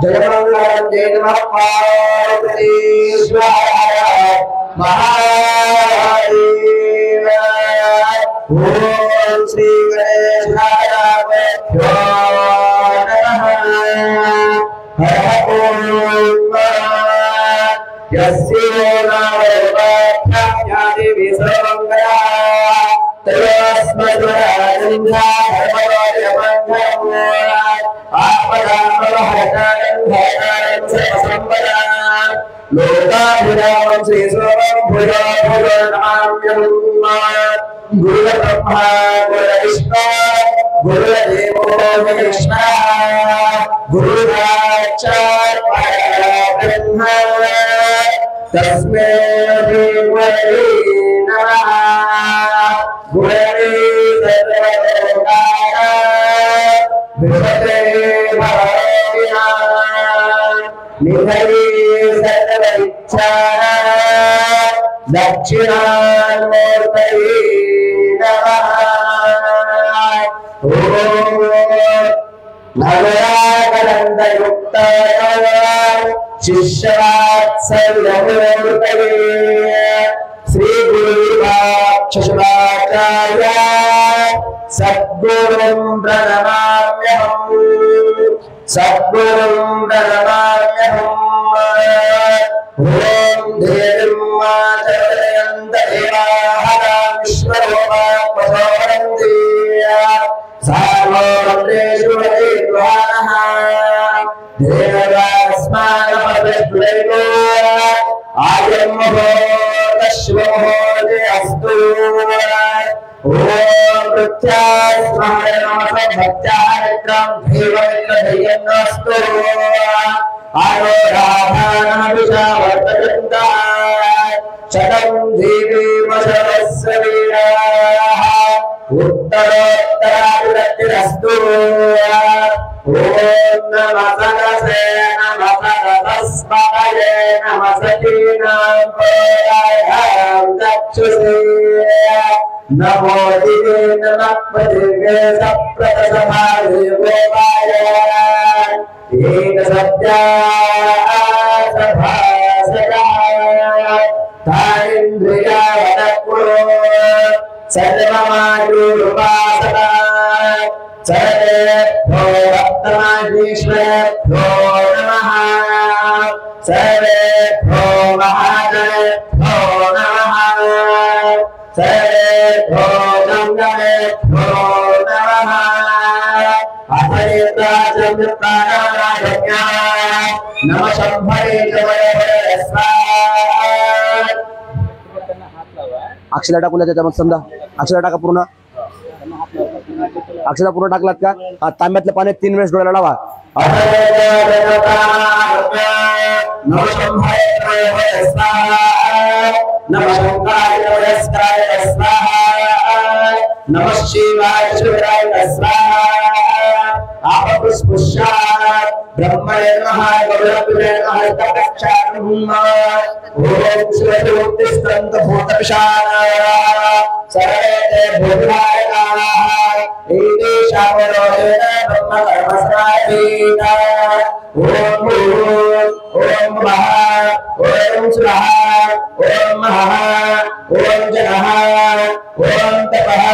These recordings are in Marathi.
जयमंगलम जय नमः पार्वती महादेव। ओम श्री गणेशाय नमः। हर ओम यस्य नामोपाख्याति विसर्वंगया तस्मद्वराजन्धा धर्मराजमङ्गलम् आपदामहतारं सर्वसंपदां लोकाभिरामं श्रीस्वरं भुजो भुजो नमाम्यहं। गुरुर्ब्रह्मा गुरुर्विष्णु गुरुर्देवो महेश्वरः गुरुसाक्षात् परब्रह्म तस्मै गुरवे नमः। गुरवे सर्वलोकानां विभते भवतिनां निधये सर्वइच्छानां दक्षिणामूर्तये नमः। ओम नवरागनन्दयुक्ताय शिष्यवात्सल्यमूर्तये श्री गुरुवाक्शुराचार्य सद्गुरुं प्रणमाम्यहम्। सद्गुरुं प्रणमाम्यहम्। ओम देवीं मातरयन्त देवाः विश्वरूपात्मसोवरन्ति सर्वोपदेषु विद्वानः देवास्मानपदस्फुटैको आयं मुहूर्तश्वमुहूर्ते अस्तु। ओम प्रत्यास्मरणमसभक्त्यारित्रं देवमित्रधैर्यन्नस्तु। आरोराधानमभिषावर्तयन्तः शतं देवीमशरस्ववीराः उत्तरोत्तराभिवृद्धिरस्तु। ॐ नमः सरसे नमः सरस्वतये नमः सतीनां पुरायां चक्षुषे नमो दिवे नमः पृथिवे सप्रतसभावे गोपाय एकसत्यासभासदाय तारिन्द्रियावतकुलो सर्वमायुरुपासना सर्वेभ्यो भक्तमाहेश्वरेभ्यो नमः। सर्वेभ्यो महाजनेभ्यो नमः। सर्वेभ्यो गङ्गमेभ्यो नमः। अथयेता चन्द्रप्राणानागम्या नमः शम्भरे जवरे स्वाहा। अक्षरा टाकून त्याच्यामध्ये समजा अक्षरा टाका पूर्ण अक्षरा पूर्ण टाकलात का तांब्यातल्या पाण्यात 3 वेळेस डोळ्याला लावा। नमः शिवाय शिवाय स्वाहा। आपपुष्पुष्यात् ब्रह्मणे नमः गौरवे नमः तपक्षाणं ओम शिवज्योतिष्ठन्त भूतपिशानाय सर्वे भूतानाः एते शावरोहेण ब्रह्मकर्मस्रायेन ओम ओम महा ओम स्वाहा ओम महः ओम जनः ओम तपः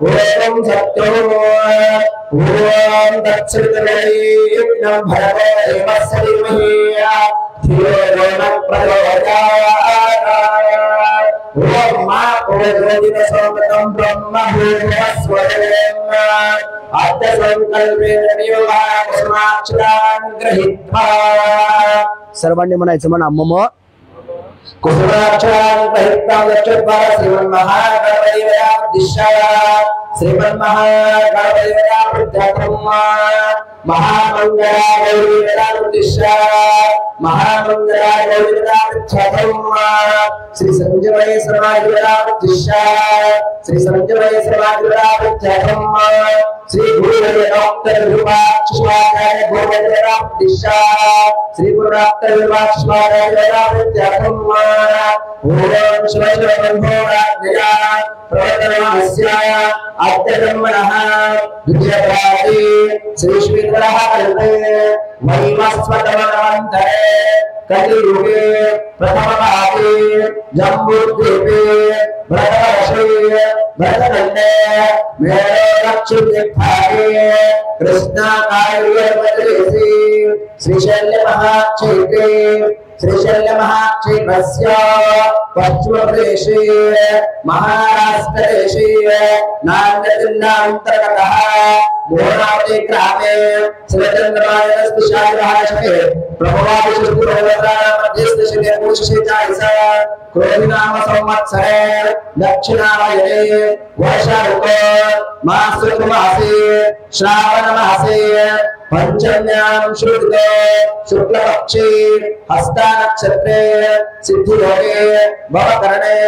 ओम सत्यो ओम तत्सवितुर्वरेण्यं भर्गो देवस्य धीमहि धियो यो नः प्रचोदयात्। ओम मा ओजोदितसोमतं ब्रह्म भूर्भुवस्वरेण्यं अद्य संकल्पेन नियोगाकुसुमाक्षरान् गृहीत्वा सर्वांनी म्हणायचं म्हणा मम कुसुमाक्षरान् गृहीत्वा गच्छत्वा श्रीमन्महागणपतिवरादिश्य श्रीमन्महागणपतिवरादिध्यं महामंगलागौरीवरादिश्य महामंगलागौरीवरादिध्यं श्री संजय समाधिवरादिश्य श्री संजय समाधिवरादिध्यं श्री गुरुवर्य डॉक्टर विभाषवाचार्य गोविंदराम दिशा श्री गुरु डॉक्टर विभाषवाचार्य विद्यार्थम ओम शिव शिव बंधो राजया प्रवर्तनमस्य अद्यब्रह्मणः द्वितीयप्राति श्री श्रीधरः कल्पे वैवस्वतमनवन्तरे कलियुगे प्रथमपादे जम्बूद्वीपे भरतवर्षे भरतखण्डे मेरुदक्षिणदिग्भागे कृष्णाकार्यप्रदेशे श्रीशैल्यमहाक्षेत्रे श्रीशैल्यमहाक्षेत्रस्य पश्चिमप्रदेशे महाराष्ट्रदेशे नान्यजिल्लान्तर्गतः मोहनावती ग्रामे श्रीचन्द्रमायनस्पृशादिभाषके प्रभवादिशुद्धभगवतामध्यस्थशिले पुरुषशेचायसा क्रोधिनाम संवत्सरे दक्षिणायने वर्षऋतौ मासऋतुमासे श्रावणमासे पंचम्यां श्रुतो शुक्लपक्षे हस्तानक्षत्रे सिद्धियोगे भवकरणे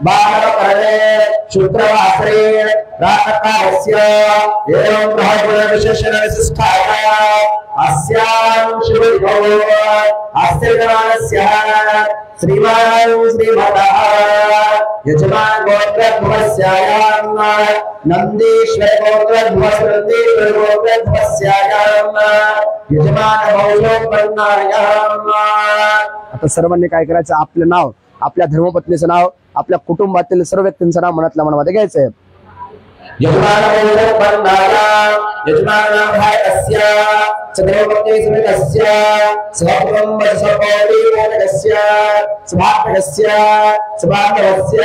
बालवकरणे शुक्रवासरे रातकालस्य एवं ग्रहगुणविशेषणविशिष्टायाः अस्यां शुभो अस्य गणस्य श्रीमान् श्रीमतः यजमान गोत्रध्वस्यायां नंदीश्वर गोत्रध्वस्यायां यजमान भौषोत्पन्नायाम्। आता सर्वांनी काय करायचं, आपलं नाव, आपल्या धर्मपत्नीचं नाव, आपल्या कुटुंबातील सर्व व्यक्तींचं नाव मनातल्या मनामध्ये घ्यायचंय। यजमान भौषोत्पन्नायाम् यजमान भायस्य सदैवपत्नी समेतस्य सहकुटुम्ब सपरिवारस्य सभागस्य सभागस्य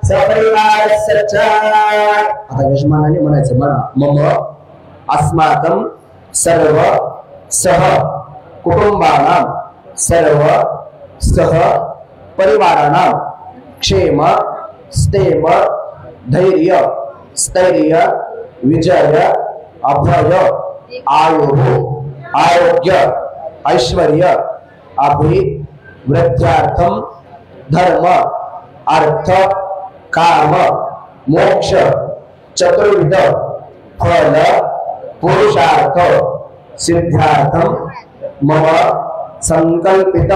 सपरिवारस्य च। आता यजमानाने म्हणायचं, म्हणा मम अस्माकं सर्व सह कुटुंबानां सर्व सह परिवाराणां क्षेम स्थैर्य धैर्य स्थैर्य विजय अभय आयुः आरोग्य ऐश्वर्य अभिवृद्ध्यर्थं धर्म अर्थ काम मोक्ष चतुर्विध फल पुरुषार्थ सिद्ध्यार्थं मम संकल्पित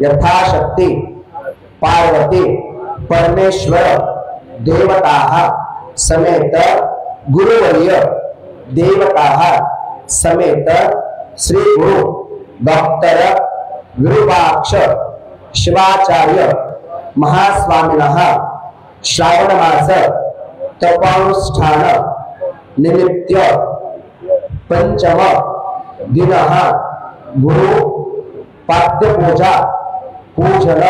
यथाशक्ति पार्वती परमेश्वर देवताः समेत गुरुवर्य देवताः समेत श्री गुरु डॉक्टर विरूपाक्ष शिवाचार्य महास्वामिनः श्रावण मास तपानुष्ठान निमित्त पंचम दिनः गुरु पाद्य पूजा पूजन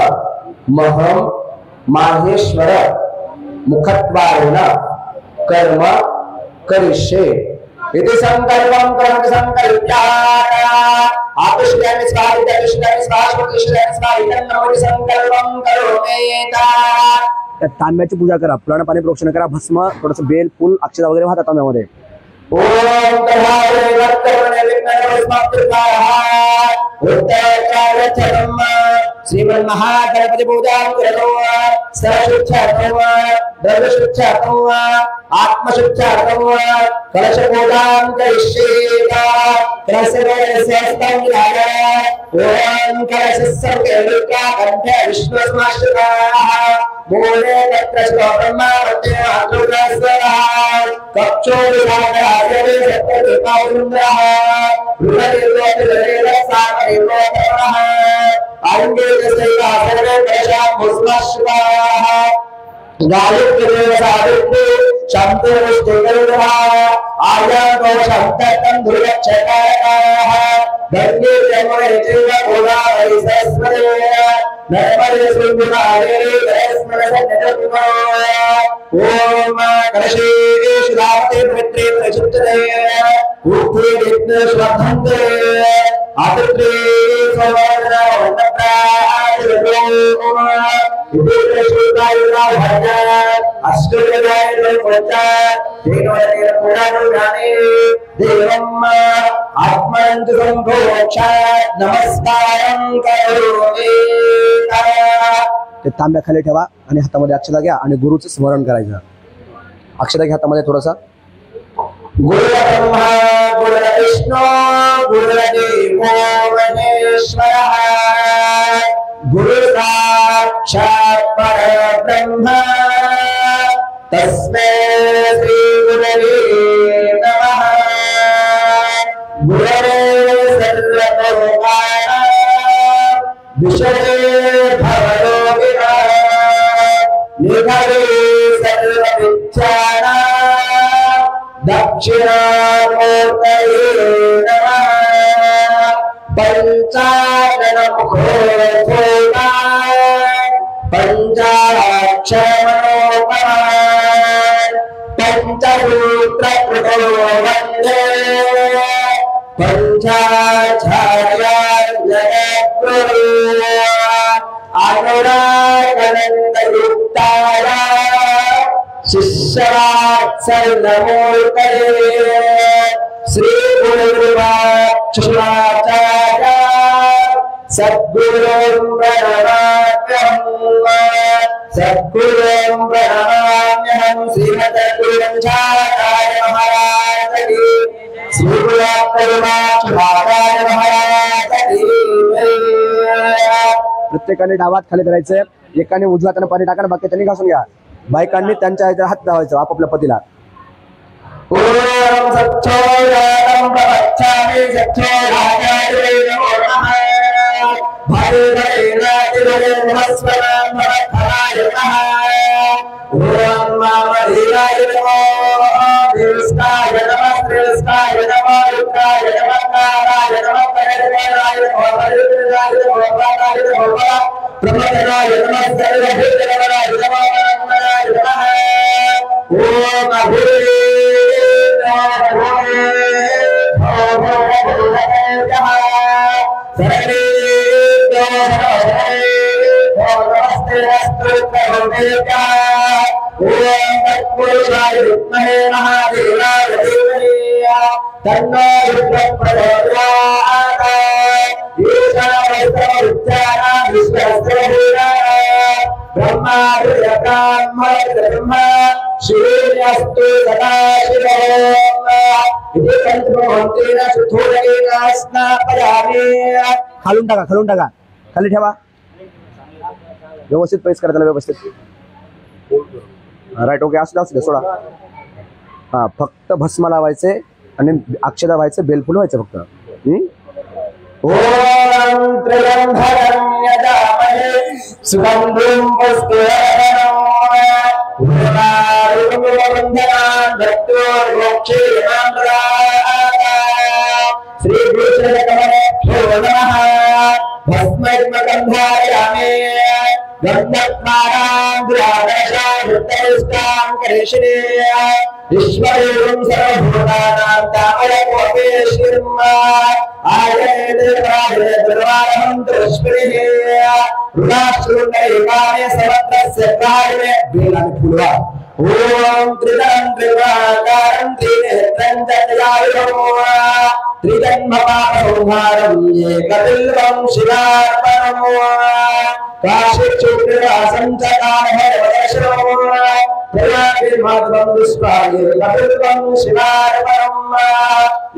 महम माहेश्वर मुखद्वारेण कर्म करिष्ये इति संकल्पं कर्म संकल्प्यात् आपुष्यामि स्वाहा विद्यापुष्यामि स्वाहा श्रुतिष्यामि स्वाहा इदं नमो संकल्पं करोमि त्या तांब्याची पूजा करा, पुराण पाणी प्रोक्षण करा, भस्म थोडंसं बेल फूल अक्षता वगैरे वाहता तांब्यामध्ये। ओम तथारे वर्तमने विघ्नस्मत्कृताः उत्तरकालचरम् श्रीमन्महागणपति पूजां करो सर्वशुद्ध्यर्थं द्रव्यशुद्ध्यर्थं आत्मशुद्ध्यर्थं कलशपूजां करिष्ये कलशस्य ओम कलशस्य कंठे विष्णुस्माश्रिताः मूले तत्र ब्रह्मा मध्ये अग्रस्वरः कक्षो विभागराजवे सत्यदेवावृन्दः रुद्रदेवोत्तरेण सामदेवोत्तमः आयुर्वेदस्यैवासने तेषां भस्माश्रिताः गायत्रीदेव सावित्री शान्तिर्विष्णुगरुडः आयातो शान्तकं दुर्गच्छकाः गङ्गे यमुने चैव गोदावरी सरस्वती नर्मदे सिन्धुनारे ओम कलशे शुद्धावते पवित्रे प्रचित्ते ऊर्ध्वे विघ्न श्रद्धन्ते आदित्ये सवर्णा वन्दप्रादितो इति प्रचुरायुधा भजा अष्टोदयाय पोचा देवते पुराणुराणे देवम् आत्मनंत संभोक्षा नमस्कारं करोमि। ते तांब्या खाली ठेवा आणि हातामध्ये अक्षता घ्या आणि गुरुचं स्मरण करायचं। अक्षता घ्या हातामध्ये थोडासा गुरुर्ब्रह्मा गुरुर्विष्णु गुरुर्देवो महेश्वरः गुरुसाक्षात् परब्रह्म तस्मै श्री गुरवे नमः। गुरवे सर्वलोकानां विषये भवरोगिणां निधये सर्वविद्यानां दक्षिणामूर्तये नमः। पंचाननमुखोऽथोमा पंचाक्षरमनोपमान् पंचसूत्रकृतो वन्दे पंचाचार्यान् जगद्गुरू अनुरागनन्दयुक्ताय शिष्यवात्सल्यमूर्तये श्री गुरुवाचार्य सद्गुरुं प्रणमाम्यहं श्रीमते गुरुवंशाचार्य महाराज की श्री गुरुवाचार्य महाराज की। प्रत्येकाने डावात खाली करायचंय, एकाने उजव्या हाताने पाणी टाका, बाकी त्यांनी घासून घ्या। बायकांनी त्यांच्या हात लावायचं आपापल्या पतीला। ओम सच्चोदानं प्रवक्ष्यामि सच्चोदाचार्ये नमो नमः। भवेनातिरस्वरां भवत्फलाय नमः। ओम मामधीराय नमो देवस्ताय नमः श्रेष्ठाय नमः युक्ताय नमः काराय नमः परमेश्वराय नमः परमेश्वराय नमः प्राणाय नमः प्रमथनाय नमः सर्वभूतवराय नमः नारायणाय नमः। ओम अभूरे तत्पुरुषाय विद्महे महादेवाय धीमहि तन्नो रुद्रः प्रचोदयात्। ईशानस्तमरुद्राणां विश्वस्त्रभूतानां ब्रह्मा ब्रह्मा श्रीरस्तु सदाशिवो इति पंचमोहंतेन शुद्धोदकेन स्नापयामि। खालून टाका, खाली ठेवा, व्यवस्थित प्रेस करा त्याला व्यवस्थित। राईट, ओके, असू दे सोडा। हा, फक्त भस्म लावायचे आणि अक्षता व्हायचं, बेलफुल व्हायचं फक्त। ओम त्रिगंधरं यजामहे सुगंधुं पुष्टिवर्धनम् उर्वारुकवन्दनान् भक्तोर्मोक्षेमामृतात्। श्रीभूषणकमलेभ्यो नमः। भस्मैर्मगन्धायामि गन्धत्मानां दुरादशावृत्तनिष्ठां करिष्ये ईश्वरेण सर्वभूतानां तामरकोपेश्वरम् आयेदेवाय दुर्वाहं दृष्टिः रुणाश्रुणैकाने समत्रस्य कार्ये बेलानि फुलवा। ओम त्रिदं त्रिवाकारं त्रिनेत्रं जगदायुधं त्रिजन्मपापसंहारं एकबिल्वं शिवार्पणम् काशीक्षुद्रवासं च कामभैरवदर्शनम् प्रयागिर्माधवं दुष्पाये कपिल्वं शिवार्पणम्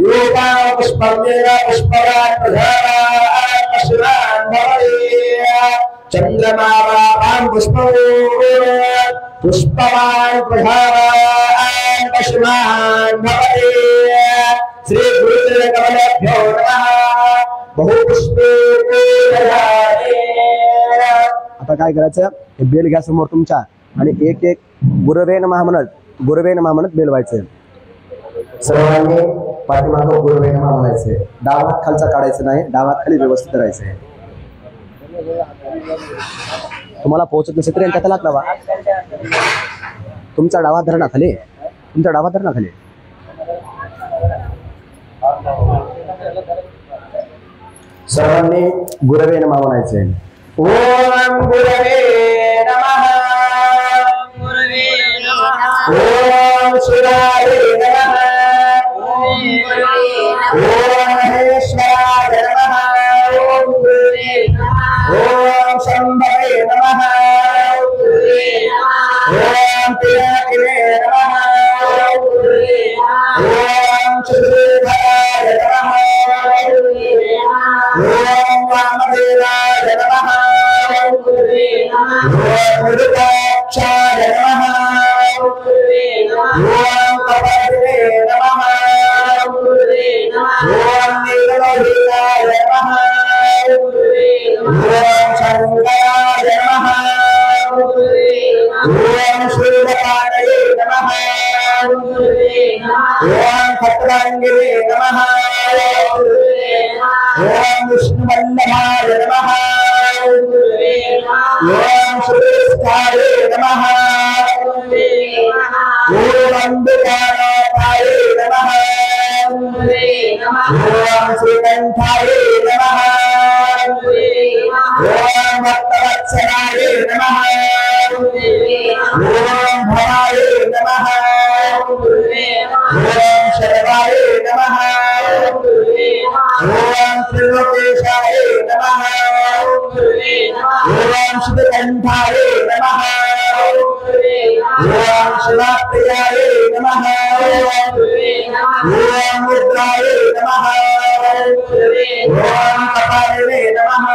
योगां पुष्पं येन पुष्पवान् प्रधानान् पशुरान् भवति चन्द्रमावां पुष्पवान् प्रधानान् पशुमान् भवति। श्री गुरुकमलेभ्यो नमः। बहुपुष्पे आता काय करायचं, हे बेल घ्या समोर तुमच्या आणि एक एक गुरवे नमः म्हणत बेल व्हायचं। सर्वांनी पाठीमागं गुरवे नमः म्हणायचे। डावात खालचा काढायचं नाही, डावात खाली व्यवस्थित राहायचंय। तुम्हाला पोहोचत नसेल तरी त्याला हात लावा। तुमचा डावा धरणा खाली, सर्वांनी गुरवे नमः म्हणायचे। ओम गुरवे नमः। ओम शिवाय नमः। ओम महेश्वराय नमः। ओम शंभवे नमः। ओम पिनाकिने नमः। ओम ఓం వామదేవాయ నమః ఓం మృగపక్షాయ నమః ఓం కపాలినే నమః ఓం నీలలోహితాయ నమః ఓం శంకరాయ నమః ఓం శూలపాణయే నమః ఓం భద్రాంగినే నమః ఓం విష్ణువల్లభాయ నమః ఓం శ్రీస్థాయ నమః ఓం అంబికానాథాయ నమః ఓం శ్రీకంఠాయ నమః ఓం భక్తవత్సలాయ నమః ఓం భవాయ నమః ఓం శర్వాయ నమః ఓం త్రిలోకేశాయ నమః ఓం శుభకంఠాయ నమః ఓం శివప్రియాయ నమః ఓం రుద్రాయ నమః ఓం కపాలినే నమః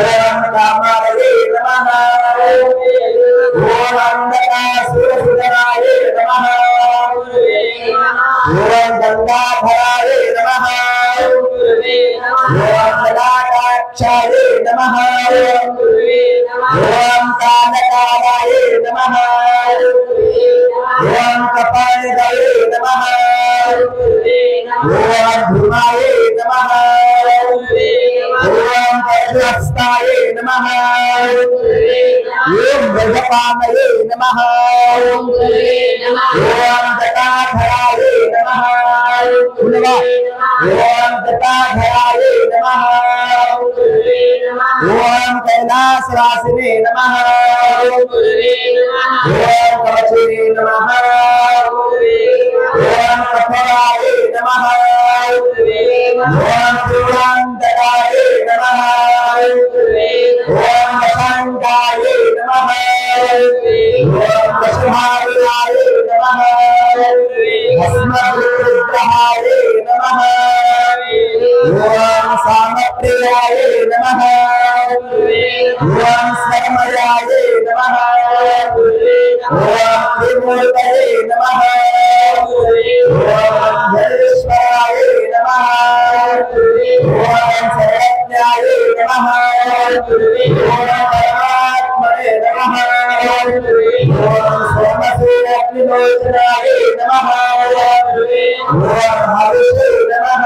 ఓం కామాయ నమః ఓం అంధకాసురసుధరాయ నమః ఓం గంగాధరాయ నమః ఓం లలాటాక్షాయ నమః ఓం కాలకాలాయ నమః ఓం కపాలిదాయ నమః ఓం ధృమాయ నమః ఓం పరశుహస్తాయ నమః ఓం గజపామయే నమః ఓం జటాధరాయ నమః ఓం జటాధరాయ నమః ఓం కైలాసవాసినే నమః ఓం కవచినే నమః ఓం కఠోరాయ నమః ఓం త్రిపురాంతకాయ నమః ఓం వసంతాయ నమః ఓం వసుహాయ నమః భస్మరుద్రాయ నమః ఓం సామప్రియాయ నమః ఓం స్వర్మయాయ నమః ఓం త్రిమూర్తయే నమః ఓం ధరేశ్వరాయ నమః ఓం సర్వజ్ఞాయ నమః ఓం పరమాత్మనే నమః ఓం సోమసేనాయ నమః ఓం హవిషే నమః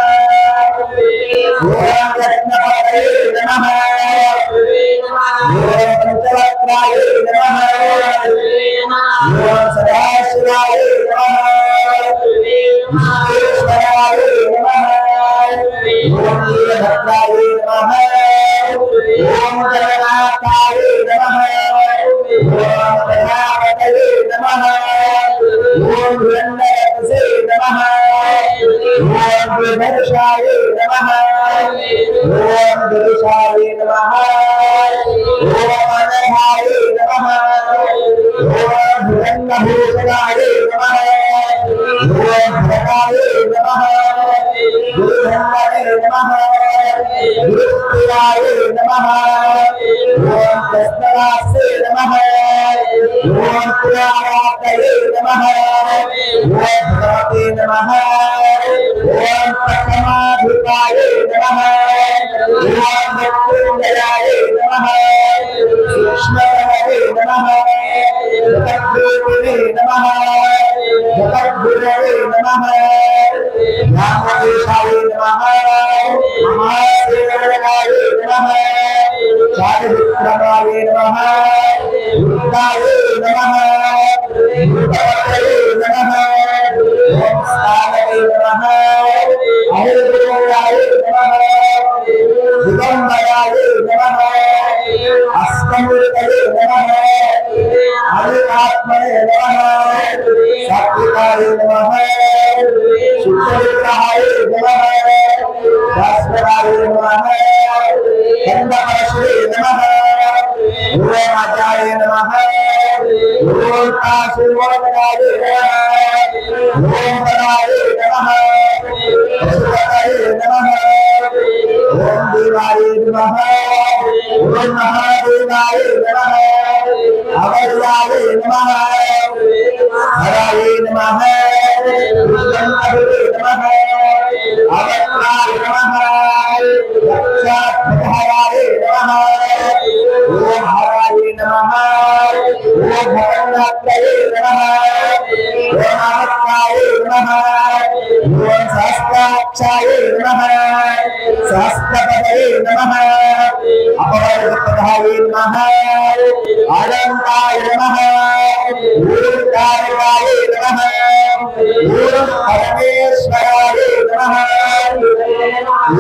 ఓం రత్నపతయే నమః ఓం పంచవక్రాయ నమః ఓం సదాశివాయ నమః విశ్వేశ్వరాయ నమః ఓం నీలభద్రాయ నమః ఓం జగన్నాథాయ నమః ఓం ప్రజాపతయే నమః ఓం హిరణ్యకశే నమః ఓం విభర్షాయ నమః ఓం దుర్షాయ నమః ఓం అనఘాయ నమః ఓం హిరణ్యభూషణాయ నమః ఓం భరతాయ నమః గురుధర్మాయ నమః గురుప్రియాయ నమః ఓం కృష్ణదాసే నమః ఓం పురాణాతయే నమః ఓం భగవతే నమః ఓం ప్రథమాధికాయ నమః ఓం మృత్యుంజయాయ నమః సూక్ష్మతమయే నమః జగద్రూపిణే నమః జగద్గురవే నమః జ్ఞానదేశాయ నమః మహాసేవకాయ నమః చారిత్రకాయ నమః దుర్గాయ నమః దుర్గవతయే నమః ఓం స్థానవే నమః అహిర్గుణాయ నమః దిగంబరాయ నమః అష్టమూర్తయే నమః అవినాత్మనే నమః సాత్వికాయ నమః శుద్ధవిగ్రహాయ నమః భాస్కరాయ నమః కందపరశురే నమః ఓం అజాయ నమః ఓం కాశీమోదకాయ నమః ఓం పదాయ నమః పశుపతయే నమః नमः ओम महादेवाय नमः अवयाय नमः हराय नमः रुद्राय नमः अवक्राय नमः दक्षाध्वराय नमः ओम हराय नमः ओम भगवन्नाथाय नमः ओम अवक्राय नमः ओम सहस्राक्षाय नमः सहस्रपदये नमः अपवर्गपदाय नमः अनन्ताय नमः ऊर्ध्वकाय नमः ओम परमेश्वराय नमः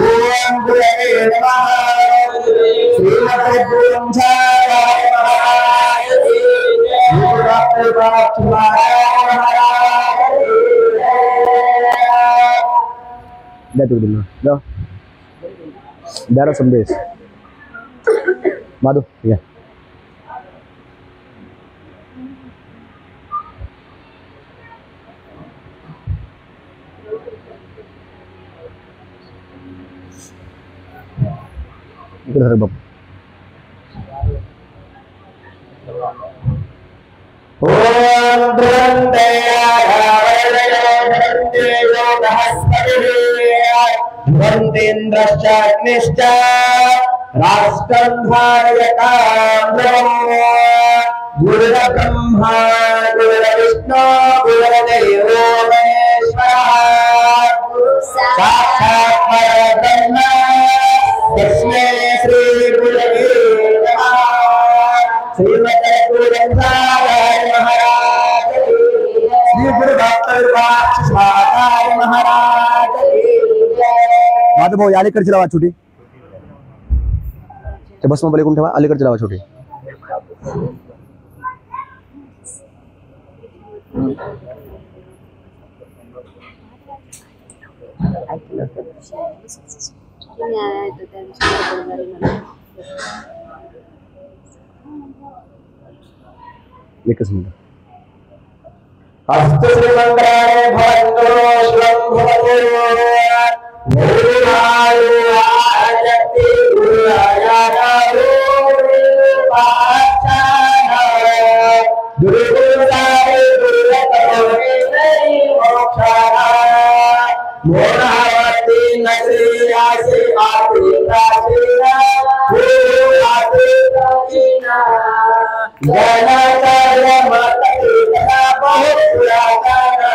ओम गुरवे नमः श्रीमते गुरुंचाय नमः द्या तू दिलं जाऊ द्याला संदेश माधू या इकडे हरे बाबू ओम द्रंदे वन्देन्द्रश्च अग्निश्च राष्ट्रं धारयताम् गुरुर्ब्रह्मा गुरुर्विष्णु गुरुर्देवो महेश्वरः साक्षात् परब्रह्म तस्मै श्री गुरवे नमः श्रीमते गुरुंचाय महाराज श्री गुरु भक्त महाराज माधव भाऊ अलीकडची लावा छोटी ते बस मोबाईल ऐकून ठेवा अलीकडची लावा छोटी एकच मिनिट अस्तु श्रीमंगलाय भवन्तु शुभं भवतु गुरुराजति गुरुरायारो गुरुपाचार गुरुगुरुसारे गुरुरतमोरे मोक्षारा मोरावती नगरी आसे आते प्राचीना गुरु आते प्राचीना गणाचार्य माता बहुत पुराना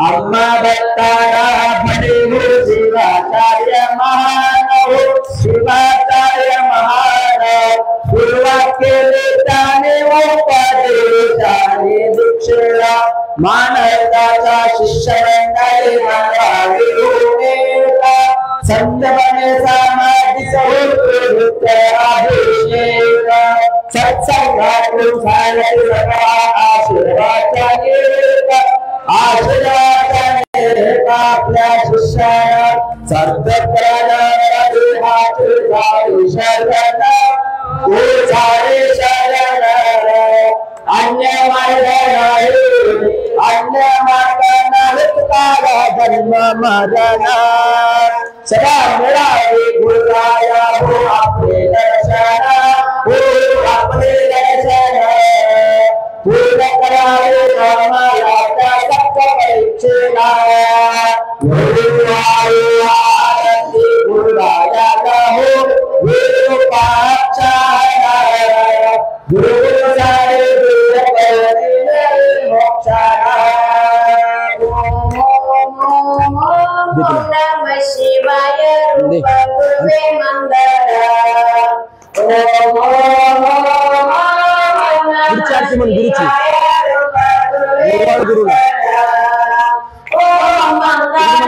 अम्मा भक्तारा बड़े हो शिवाचार्य महान हो शिवाचार्य महान गुरुवाक्य लेताने वो पदेशाने दीक्षेला मानवताचा शिष्य मंडळी बनवावे होता संत बने समाधी सहोदर अभिषेक सत्संगातून झाले सगळा आशीर्वादाने आपल्या शिष्याला सद्गुणाचे झाले शरण ओ झाले शरण अन्य मार्ग नाही अन्य मार्ग नाही तुकारा जन्म मरण सदा मिळावे गुरुराया हो आपले दर्शन हो आपले दर्शन पूर्ण करावे आम्हाला त्या सप्त परीक्षेला गुरुराया गुरुरायाला हो गुरुपाचार्य गुरुसारे गुरुपरिणे मोक्षाला ओम नमः शिवाय रूप गुरुवे मंगल ओम गुरुची आरती म्हण गुरुची गुरुला ओम मंगल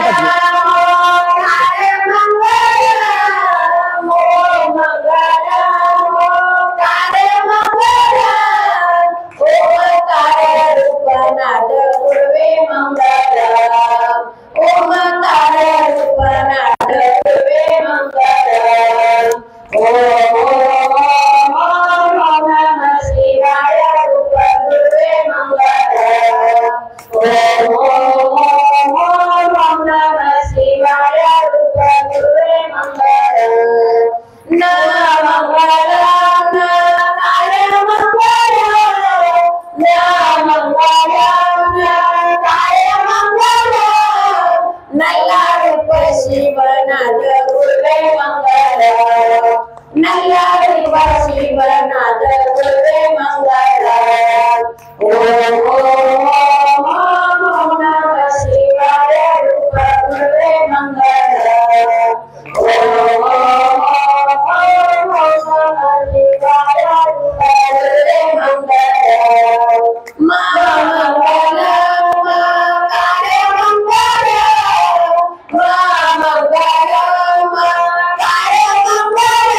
शिवनाथ गुरुवे मंगल नल्लारी शिवनाथ गुरुवे मंगल ओम ओम नमः शिवाय रूप गुरुवे मंगल ओम ओम नमः शिवाय रूप गुरुवे मंगल मंगल कार्य मंगल मंगल कार्य मंगल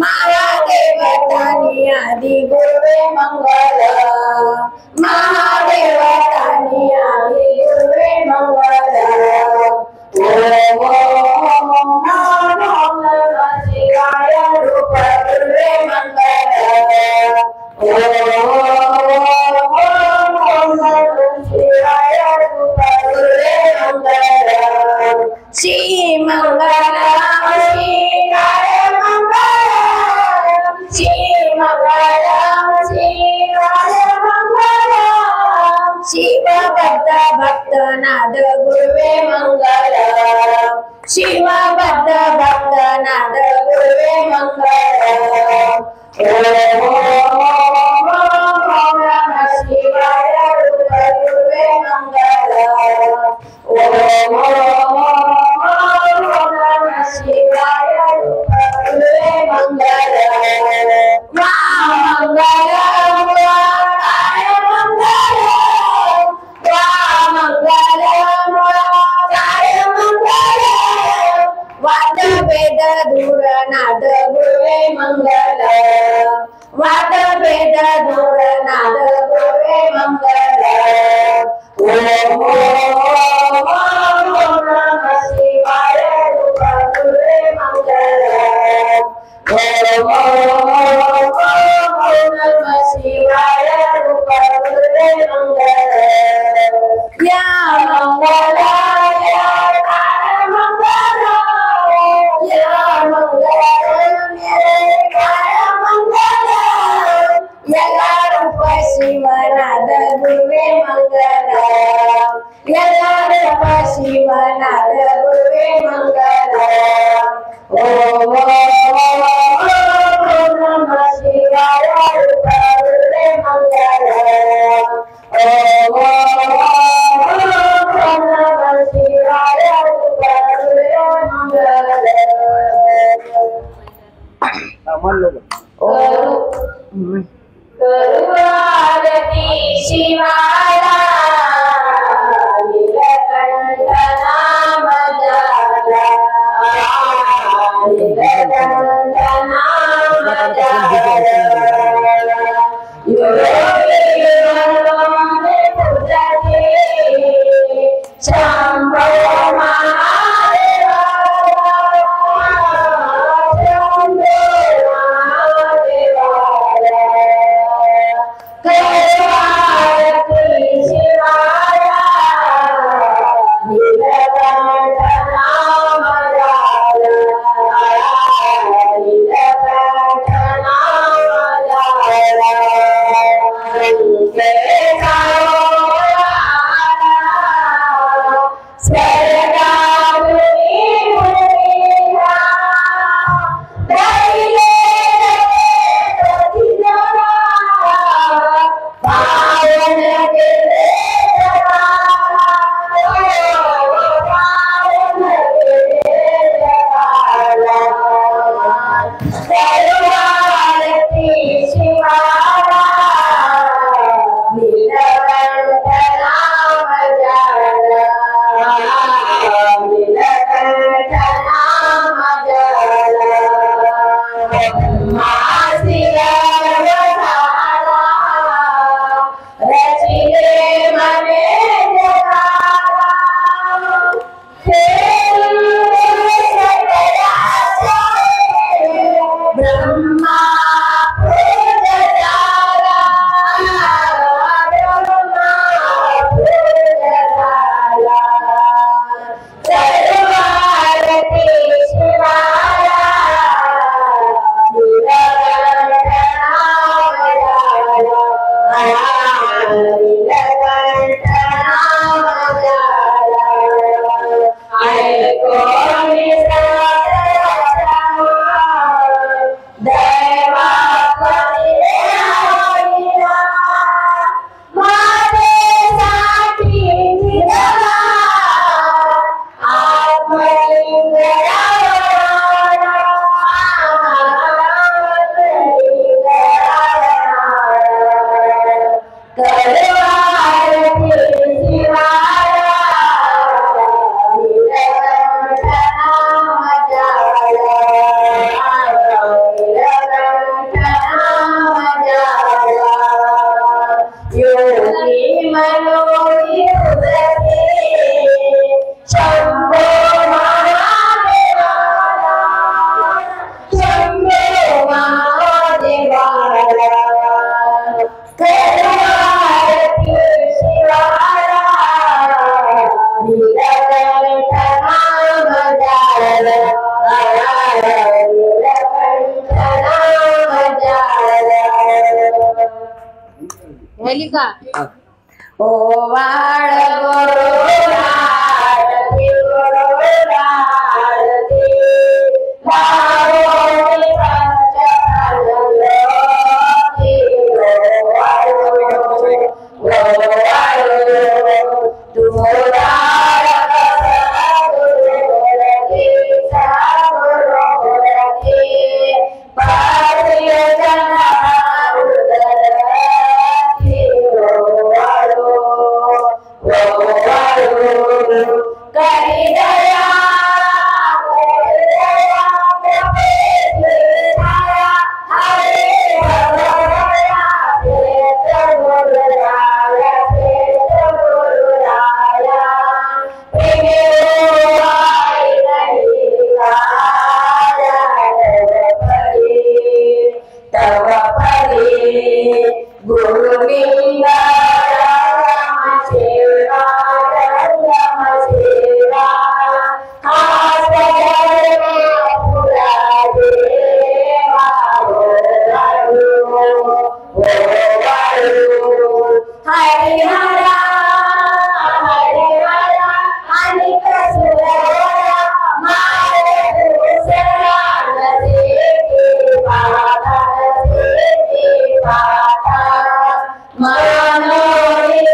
महादेवतानी आदि गुरुवे मंगल महादेवतानी आदि गुरुवे मंगल ओम नमः शिवाय रूप गुरुवे मंगल श्री मंगल शिवाय मंगल श्री मंगल शिवाय मंगल शिव भक्तनाथ गुरुवे मंगल शिव भक्तनाथ गुरुवे मंगल ओम नमः शिवाय रूप गुरुवे मंगल ओम नमः शिवाय रूप गुरुवे मंगल मंगल कार्य मंगल मंगल कार्य मंगल वाद वेद दूर नाद गुरुवे मंगल वाद वेद दूर नाद गुरुवे मंगल ओम नमः शिवाय रूप गुरुवे मंगल ओम नमः शिवाय रूप गुरुवे मंगल या मंगल या कार्य मंगल या मंगल कार्य मंगल यला रूप शिवनाथ गुरुवे मंगल यला रूप शिवनाथ गुरुवे मंगल ओम नमः शिवाय रूप गुरुवे मंगल ओम नमः शिवाय रूप गुरुवे मंगल करुआरती शिवाला नीलकंठ नाम जाला नीलकंठ नाम जाला योगी पूजते शंभो महादेवा झाली का? ओ वाळ गोराडती गोराडती लावणी पंचकालती वाळ गोराड तुराड गोरती सागरती पार्य जना उदरती वाळो करी दया हरे भगवाया तव परी गुरुलिंगा राम सेवा हास पुरा देवा हरिहरा हरिहरा आणि कसुरा मारे दुसरा नदी पाता मनोरी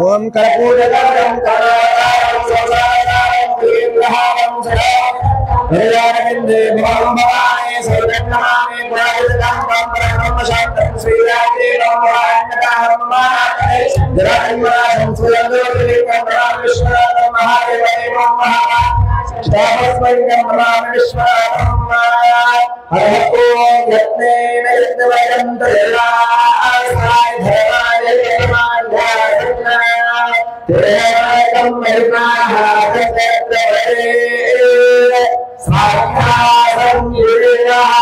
ओम कर्पूरगौरं करुणाकरं सदाशिवं वीरहारं हरियारविन्दे भवामि सर्वज्ञानि पुराजितं परमं शान्तं श्रीराजेनं वाण्यकाहं मानाते जराजन्मनाशं सुरन्दोर्विलिकं विश्वनाथं महादेवदेवं महाकाशस्तापस्वैकं विश्वनाथं हरः ओं यत्नेन यज्ञवयं तदेवासाय धर्माय यजमान्याय तेरकं महिमाहारचक्रवरे साक्षातं गिरिराः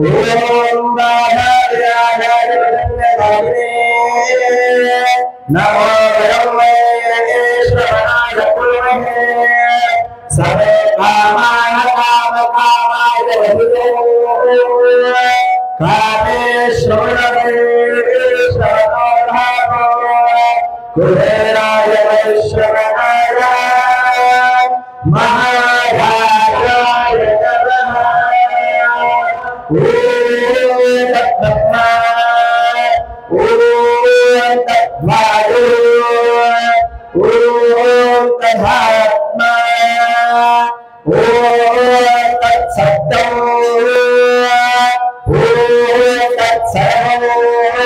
ॐ बाधार्याधारजगन्नधारिणे नमो ब्रह्मेश्वराय कुर्महे सर्वे कामाय कामकामाय वदितो कामेश्वरवे शरणो कुबेराय वैश्वराय महाराजाय नमः ॐ तत्ब्रह्मा ॐ तद्वायु ॐ तदात्मा ॐ तत्सत्यम् ॐ तत्सर्वम्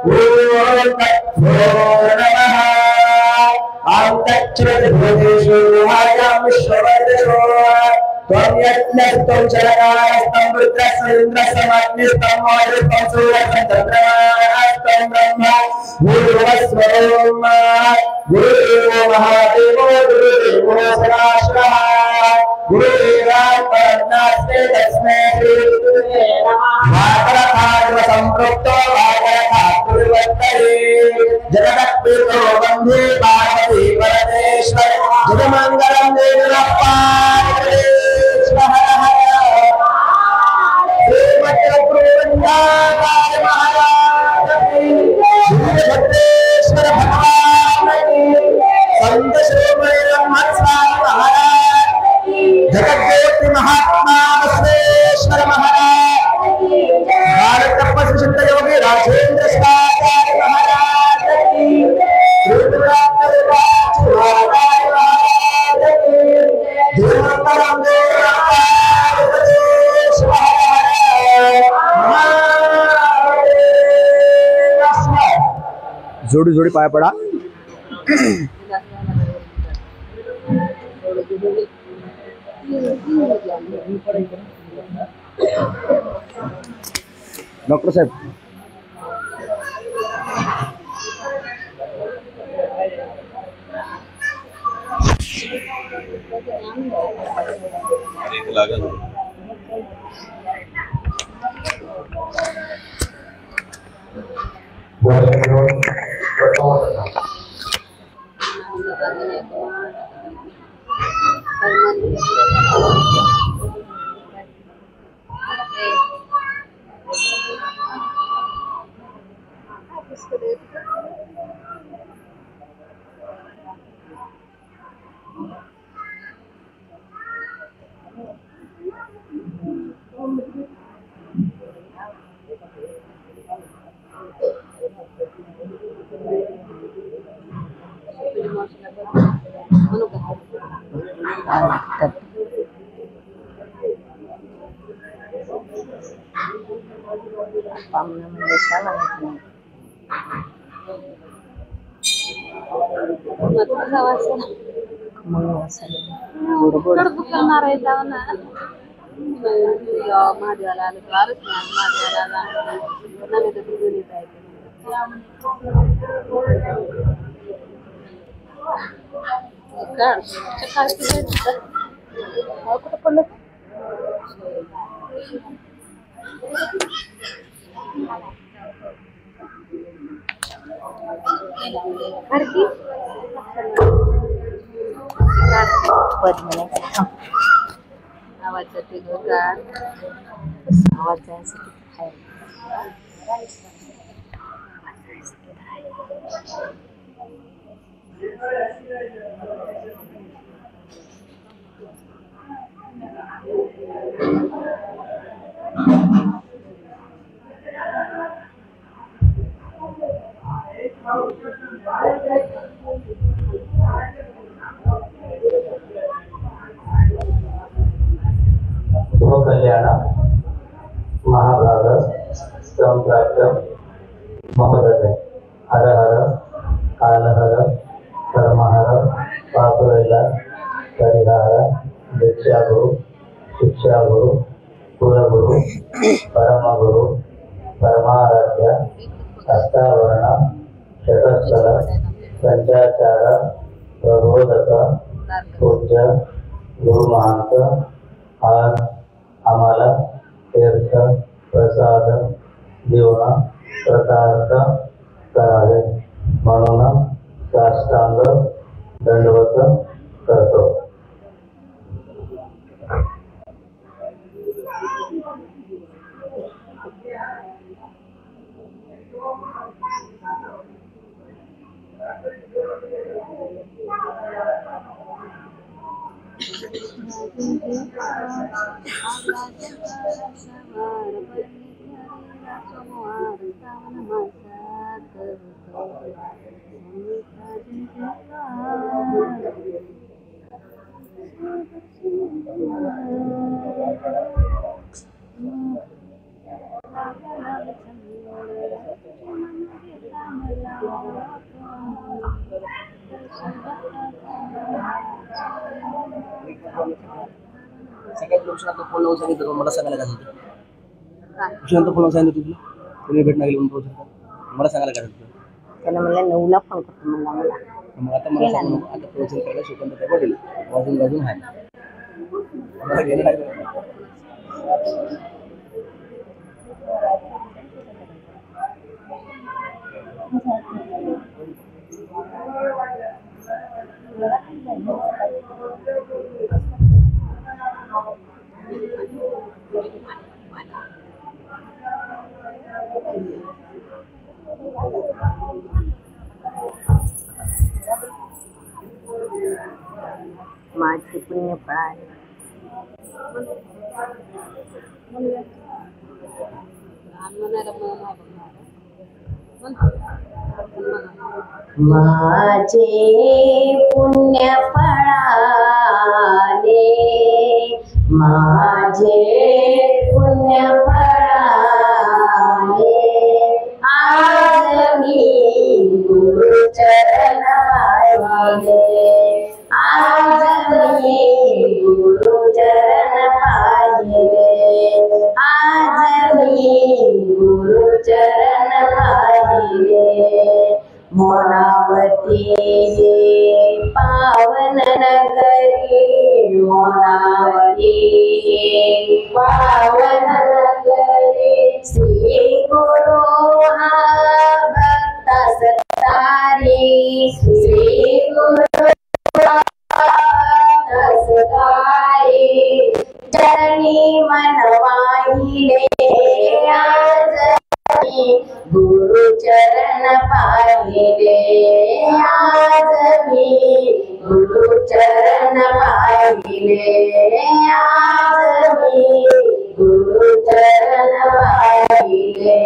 ॐ तत्त्वो नमः आन्तच्छ्रुतिभूतेषु वाचां विश्ववर्धयो त्वं यज्ञस्त्वं चरकास्तं रुद्रस्त्वं वायुस्त्वं सूर्यस्त्वं चन्द्रमास्त्वं ब्रह्मा भूर्भुवस्वरोम गुरुदेवो महादेवो गुरुदेवो सदाशिवः गुरुदेवात्मरत्नास्ते तस्मै श्रीगुरुवे नमः वाकरकार्यसम्पृक्तो वाकरकार्यवर्तये जगदत्पितो वन्दे पार्वती परमेश्वर जगमङ्गलं देवः पार्वतीश्वरः श्रीमद्गुरुवृन्दाय महाराज की श्रीभद्रेश्वर भगवान की संत शिरोमणि ब्रह्मस्वामी महाराज जगद्ज्योति महात्मा बसवेश्वर महाराज भारत तपस्वी सिद्ध योगी राजेंद्र शिवाचार्य महाराज की महाराज की धर्मपरम जोडी जोडी पाया पडा. डॉक्टर साहेब कल्याण महाभाग संप्राप्त महोदय हर हर काल हर कर्महर पापवेल परिहार दीक्षा गुरु शिक्षा गुरु कुलगुरु परमगुरु परमाराध्य हस्तावरण षटस्थल पंच जीवना कृतार्थ करावे म्हणून साष्टांग दंडवत करतो. सगळ्यात लोकांना फोन लावून सांगितलं मला सांगायला काय झालं विषयांत फोन लावून सांगितलं तुला तुम्ही भेट नाही गेली म्हणून मला सांगायला काय झालं त्याला म्हणलं 9ला फोन करतो म्हणला मला. मग आता मला सांगू नको आता प्रवचन करायला शिकवून त्या पडेल वाजून वाजून आहे मला घेणं नाही माझी पुण्य फळाले माझे पुण्य फळाले माझे पुण्य फळाले आज मी गुरुचरण पाहिले आज मी गुरुचरण पाहिले आज मी गुरुचरण पाहिले मोनावती पावन नगरी मोनावती पावन नगरी श्री गुरु हा भक्त सत्तारी श्री गुरु सत्तारी चरणी मन वाहिले आज गुरु चरण पाहिले आज मी गुरु चरण पाहिले आज मी गुरु चरण पाहिले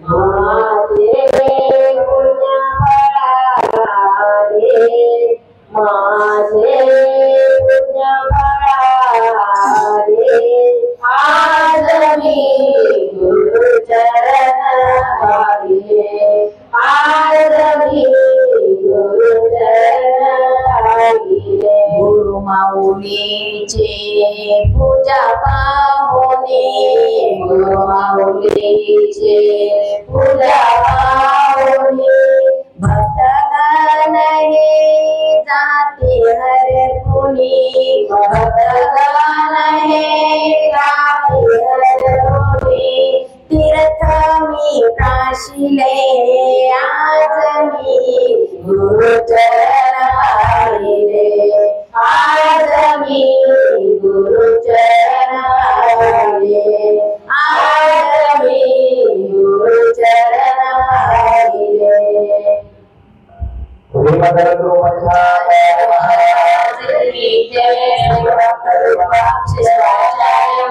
माझे पुण्य फळाले माझे पुण्य फळाले आज मी गुरु चरण पाहिले आज मी गुरु चरण पाहिले गुरु माऊलीचे पूजा पाहुणे गुरु माऊलीचे पूजा पाहुणे भक्तगण हे जाती हर पुनी भक्तगण हे जाती हर पुनी तीर्थ मी काशीले आज मी गुरु चरण पाहिले आज मी गुरु चरण पाहिले आज मी गुरु चरण पाहिले महाराज की जय शिवाचार्य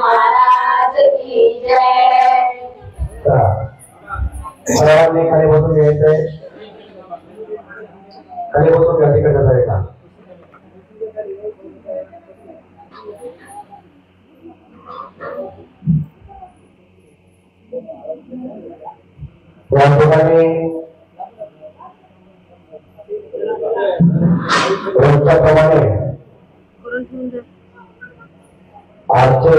महाराज की जय सर्वांनी खाली बसून घ्यायचंय खाली बसून घ्या तिकडे जायला या ठिकाणी रोजच्याप्रमाणे आजचे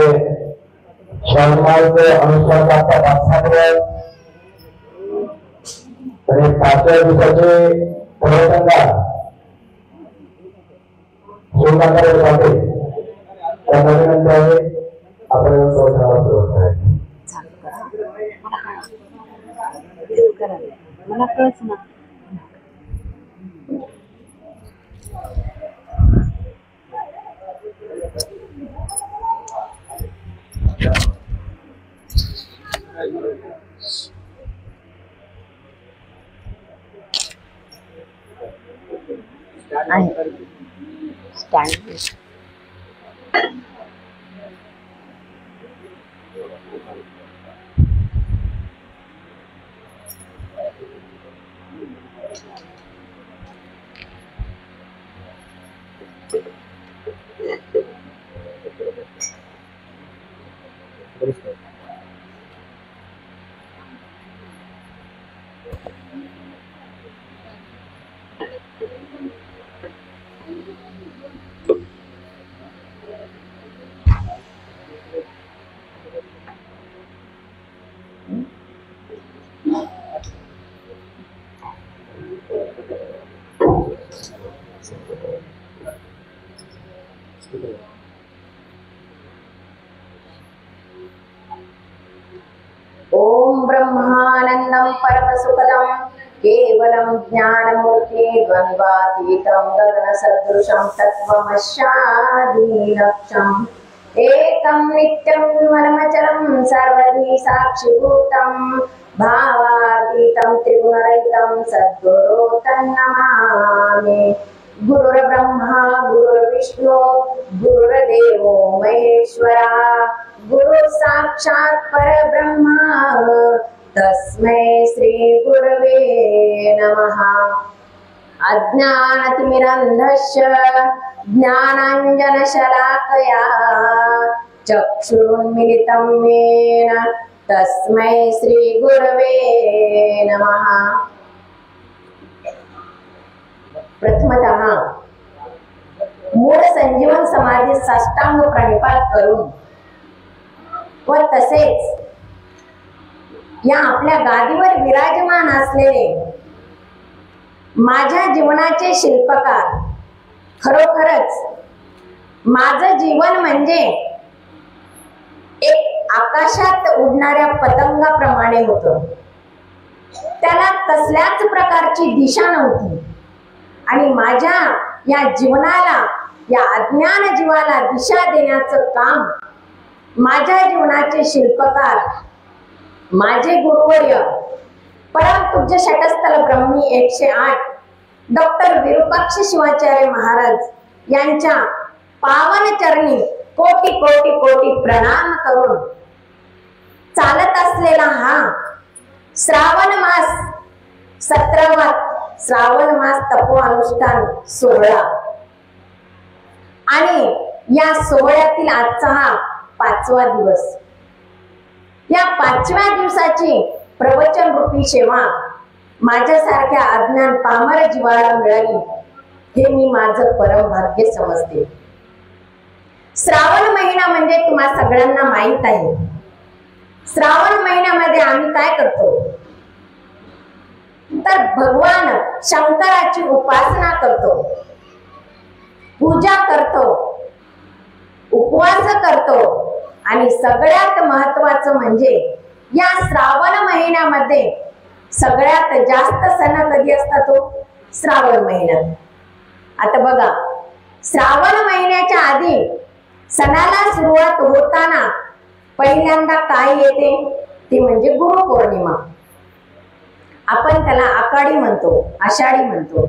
श्रावणाचे अनुष्ठान करतात आणि 5व्या दिवसाचे पर्यटनला सोनाकडे जाते त्या नवीन आहे आपण सुरुवात करायची मला कळच ना. स्टँड ओम ब्रह्मानंदं परमसुखदं केवलं ज्ञानमूर्ति द्वन्द्वातीतं गगनसदृशं तत्त्वमस्यादिलक्ष्यम् एकं नित्यं मनमचलं सर्वधी साक्षिभूतं भावातीतं त्रिगुणरहितं सद्गुरो तन्नमामि। गुरुर्ब्रह्मा गुरुर्विष्णु गुरुर्देवो महेश्वरा गुरु साक्षात् परब्रह्मा तस्मै श्री गुरवे नमः। अज्ञानतिमिरन्धस्य ज्ञानाञ्जनशलाकया चक्षुरुन्मिलितं येन तस्मै श्री गुरवे नमः। प्रथमतः मूळ संजीवन समाधी साष्टांग प्रणिपात करून व तसेच या आपल्या गादीवर विराजमान असलेले माझ्या जीवनाचे शिल्पकार, खरोखरच माझं जीवन म्हणजे एक आकाशात उडणाऱ्या पतंगाप्रमाणे होतं। त्याला कसल्याच प्रकारची दिशा नव्हती आणि माझ्या या जीवनाला, या अज्ञान जीवाला दिशा देण्याचं काम माझ्या जीवनाचे शिल्पकार माझे गुरुवर्य परमपूज्य षटस्थल ब्रह्मी 108 डॉक्टर विरूपाक्ष शिवाचार्य महाराज यांच्या पावन चरणी कोटी कोटी कोटी प्रणाम करून चालत असलेला हा श्रावण मास 17वा श्रावण मास तपो अनुष्ठान सोहळा आणि या सोहळ्यातील आजचा हा 5वा दिवस, या 5व्या दिवसाची प्रवचन रूपी सेवा माझ्यासारख्या अज्ञान पामर जीवाला मिळाली हे मी माझं परम भाग्य समजते। श्रावण महिना म्हणजे तुम्हा सगळ्यांना माहित आहे। श्रावण महिन्यामध्ये आम्ही काय करतो तर भगवान शंकराची उपासना करतो, पूजा करतो, उपवास करतो आणि सगळ्यात महत्त्वाचं म्हणजे या श्रावण महिन्यामध्ये सगळ्यात जास्त सण कधी असतात तो श्रावण महिन्यात। आता बघा, श्रावण महिन्याच्या आधी सणाला सुरुवात होताना पहिल्यांदा काय येते ते म्हणजे गुरुपौर्णिमा। आपण त्याला आषाढी म्हणतो, आषाढी म्हणतो।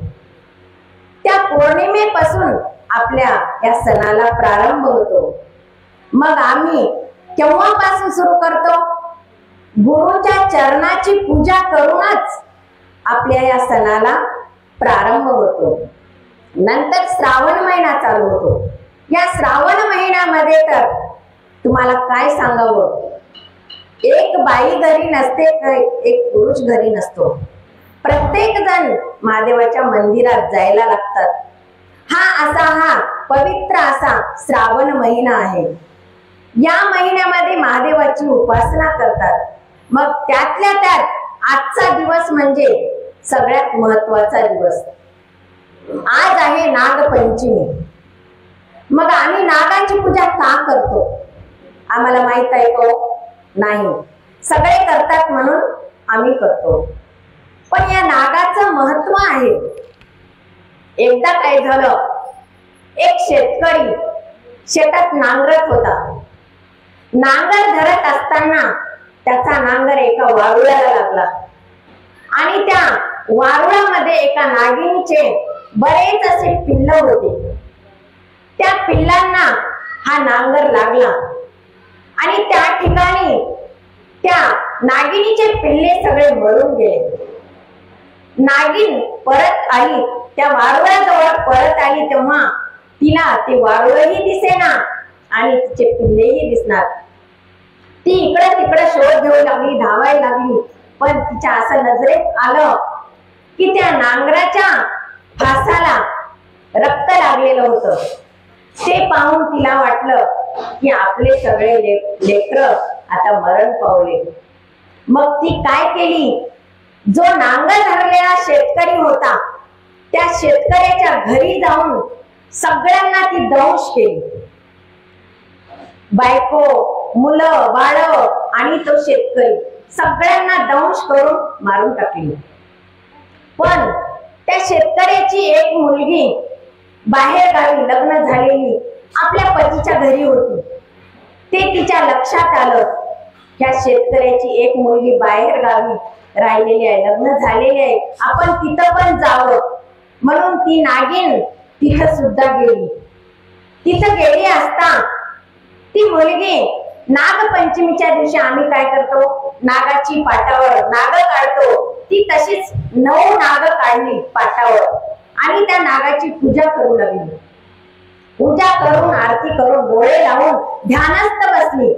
त्या पौर्णिमेपासून आपल्या या सणाला प्रारंभ होतो। मग आम्ही केव्हापासून सुरू करतो? गुरुच्या चरणाची पूजा करूनच आपल्या या सणाला प्रारंभ होतो। नंतर श्रावण महिना चालू होतो। या श्रावण महिन्यामध्ये तर तुम्हाला काय सांगावं, एक बाई घरी नसते, एक पुरुष घरी नसतो। प्रत्येक जण महादेवाच्या मंदिरात जायला लागतात। हा पवित्र असा श्रावण महिना आहे। या महिन्यामध्ये महादेवाची उपासना करतात। मग त्यातल्या त्यात आजचा दिवस म्हणजे सगळ्यात महत्वाचा दिवस। आज आहे नागपंचमी। मग आम्ही नागांची पूजा का करतो आम्हाला माहित आहे का? नाही। सगळे करतात म्हणून आम्ही करतो. पण या नागाचं महत्व आहे. एकदा काय झालं, एक शेतकरी शेतात नांगरत होता. नांगर धरत असताना त्याचा नांगर एका वारुळाला लागला आणि त्या वारुळामध्ये एका नागिनीचे बरेच असे पिल्ल होते. त्या पिल्लांना हा नांगर लागला आणि त्या ठिकाणी त्या नागिनीचे पिल्ले सगळे मरून गेले. नागिन परत आली, त्या वारुळाजवळ परत आली तेव्हा तिला ते वारुळही दिसेना आणि तिचे पिल्लेही दिसणार. ती इकडं तिकडं शोध घेऊ लागली, धावायला लागली. पण तिच्या असं नजरेत आलं की त्या नांगराच्या फासाला रक्त लागलेलं होतं. ते पाहून तिला वाटलं की आपले सगळे लेकर आता मरण पावले. मग ती काय केली, जो नांगर धरलेला शेतकरी होता त्या शेतकऱ्याच्या घरी जाऊन सगळ्यांना ती दंश केली. बायको, मुलं, बाळ आणि तो शेतकरी सगळ्यांना दंश करून मारून टाकली. पण त्या शेतकऱ्याची एक मुलगी बाहेर गावी लग्न झालेली आपल्या पतीच्या घरी होती. ते तिच्या लक्षात आलं, ह्या शेतकऱ्याची एक मुलगी बाहेर गावी राहिलेली आहे, लग्न झालेले आहे, आपण तिथं पण जावं. म्हणून ती नागिन तिथं सुद्धा गेली. तिथं गेली असता ती मुलगी, नागपंचमीच्या दिवशी आम्ही काय करतो, नागाची पाटावर नाग काढतो. ती तशीच 9 नाग काढली पाटावर आणि त्या नागाची पूजा करू लागली. पूजा करून आरती करून डोळे लावून ध्यानस्थ बसली.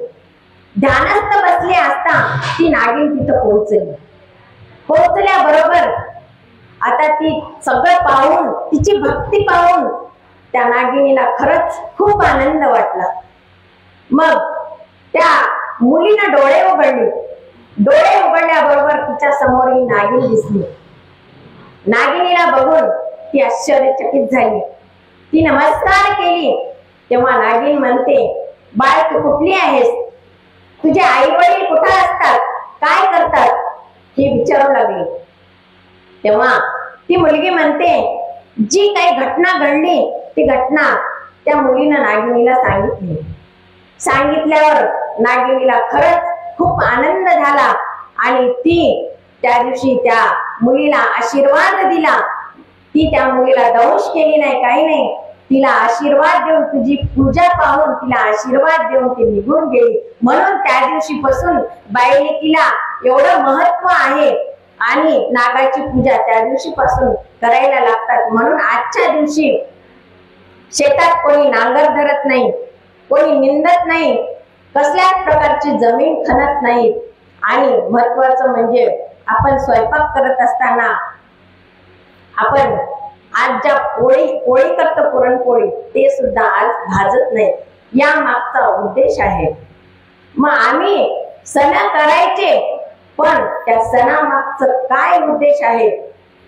ध्यानस्थ बसले असता ती नागिन तिथं पोहोचली. पोहोचल्याबरोबर आता ती सगळं पाहून, तिची भक्ती पाहून त्या नागिनीला खरंच खूप आनंद वाटला. मग त्या मुलीनं डोळे उघडले. डोळे उघडल्याबरोबर तिच्या समोर ही नागिन दिसली. नागिनीला बघून ती आश्चर्यचकित झाली. ती नमस्कार केली तेव्हा नागिन म्हणते, बाळ तू कुठली आहेस, तुझे आई वडील कुठे असतात, काय करतात, हे विचारू लागली. तेव्हा ती मुलगी म्हणते, जी काही घटना घडली ती घटना त्या मुलीनं नागिनीला सांगितली. सांगितल्यावर नागिनीला खरंच खूप आनंद झाला आणि ती त्या दिवशी त्या मुलीला आशीर्वाद दिला. ती त्या मुलीला दंश केली नाही, काही नाही, तिला आशीर्वाद देऊन, तुझी पूजा पाहून तिला आशीर्वाद देऊन ती निघून गेली. म्हणून त्या दिवशीपासून बायलेकीला एवढं महत्व आहे आणि नागाची पूजा त्या दिवशीपासून करायला लागतात. म्हणून आजच्या दिवशी शेतात कोणी नांगर धरत नाही, कोणी निंदत नाही, कसल्याच प्रकारची जमीन खणत नाही. आणि महत्वाचं म्हणजे आपण स्वयंपाक करत असताना आपण आज ज्या पोळी करतो, पुरणपोळी, ते सुद्धा आज भाजत नाही. या मागचा उद्देश आहे. मग आम्ही सण करायचे, पण त्या सणामागचं काय उद्देश आहे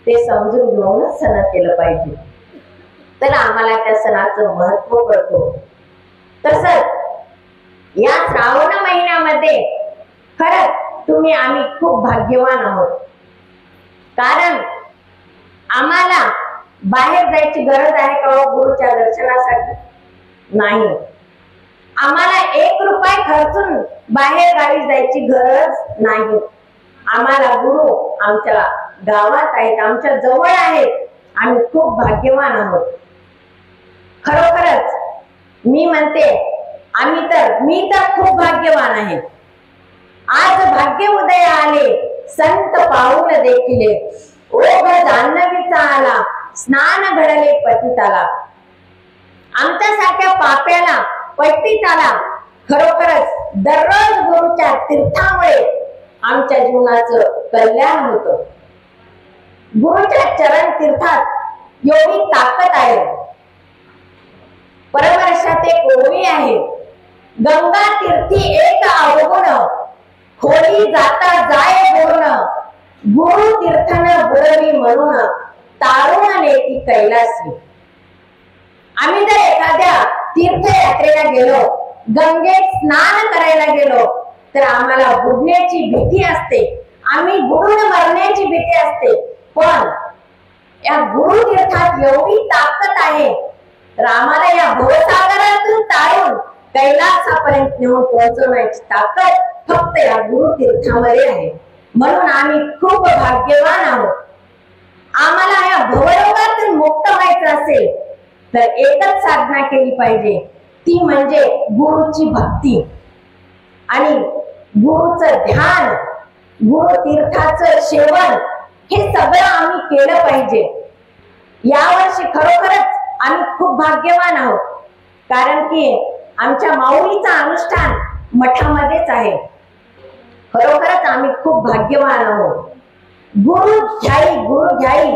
ते समजून घेऊनच सण केलं पाहिजे. तर आम्हाला त्या सणाचं महत्व कळतो. तसंच या श्रावण महिन्यामध्ये खरंच तुम्ही आम्ही खूप भाग्यवान आहोत. कारण आम्हाला बाहेर जायची गरज आहे का गुरुच्या दर्शनासाठी? नाही. आम्हाला 1 रुपया खर्चून बाहेर गावी जायची गरज नाही. आम्हाला गुरु आमच्या गावात आहेत, आमच्या जवळ आहेत. आम्ही खूप भाग्यवान आहोत. खरोखरच मी म्हणते, मी तर खूप भाग्यवान आहे. आज भाग्य उदय आले, संत पाऊल देखिले, ओघ जान्हवीचा आला, स्नान घडले पतिताला. आमच्यासारख्या पाप्याला, पतिताला खरोखरच दररोज गुरुच्या तीर्थामुळे आमच्या जीवनाचं कल्याण होतं. गुरुच्या चरण तीर्थात एवढी ताकद आहे. परमर्षात एक ओवी आहे, गंगा तीर्थी एक अवगुण, खोली जाता जाय पूर्ण, गुरु तीर्थन बुडवी म्हणून, तारुण नेती कैलासी. आम्ही जर एखाद्या तीर्थयात्रेला गेलो, गंगेत स्नान करायला गेलो, तर आम्हाला बुडण्याची भीती असते, आम्ही बुडून मरण्याची भीती असते. पण या गुरुतीर्थात एवढी ताकद आहे तर आम्हाला या भवसागरातून तारून कैलासापर्यंत नेऊन पोहोचवण्याची ताकद फक्त या गुरुतीर्थामध्ये आहे. म्हणून आम्ही खूप भाग्यवान आहोत. आम्हाला या भवरोगातून मुक्त व्हायचं असेल तर एकच साधना केली पाहिजे, ती म्हणजे गुरुची भक्ती आणि गुरुचं ध्यान, गुरुतीर्थाचं सेवन. हे सगळं आम्ही केलं पाहिजे. यावर्षी खरोखरच आम्ही खूप भाग्यवान आहोत, कारण की आमच्या माऊलीचं अनुष्ठान मठामध्येच आहे. खरोखरच आम्ही खूप भाग्यवान आहोत. गुरु घ्याई गुरु घ्याई,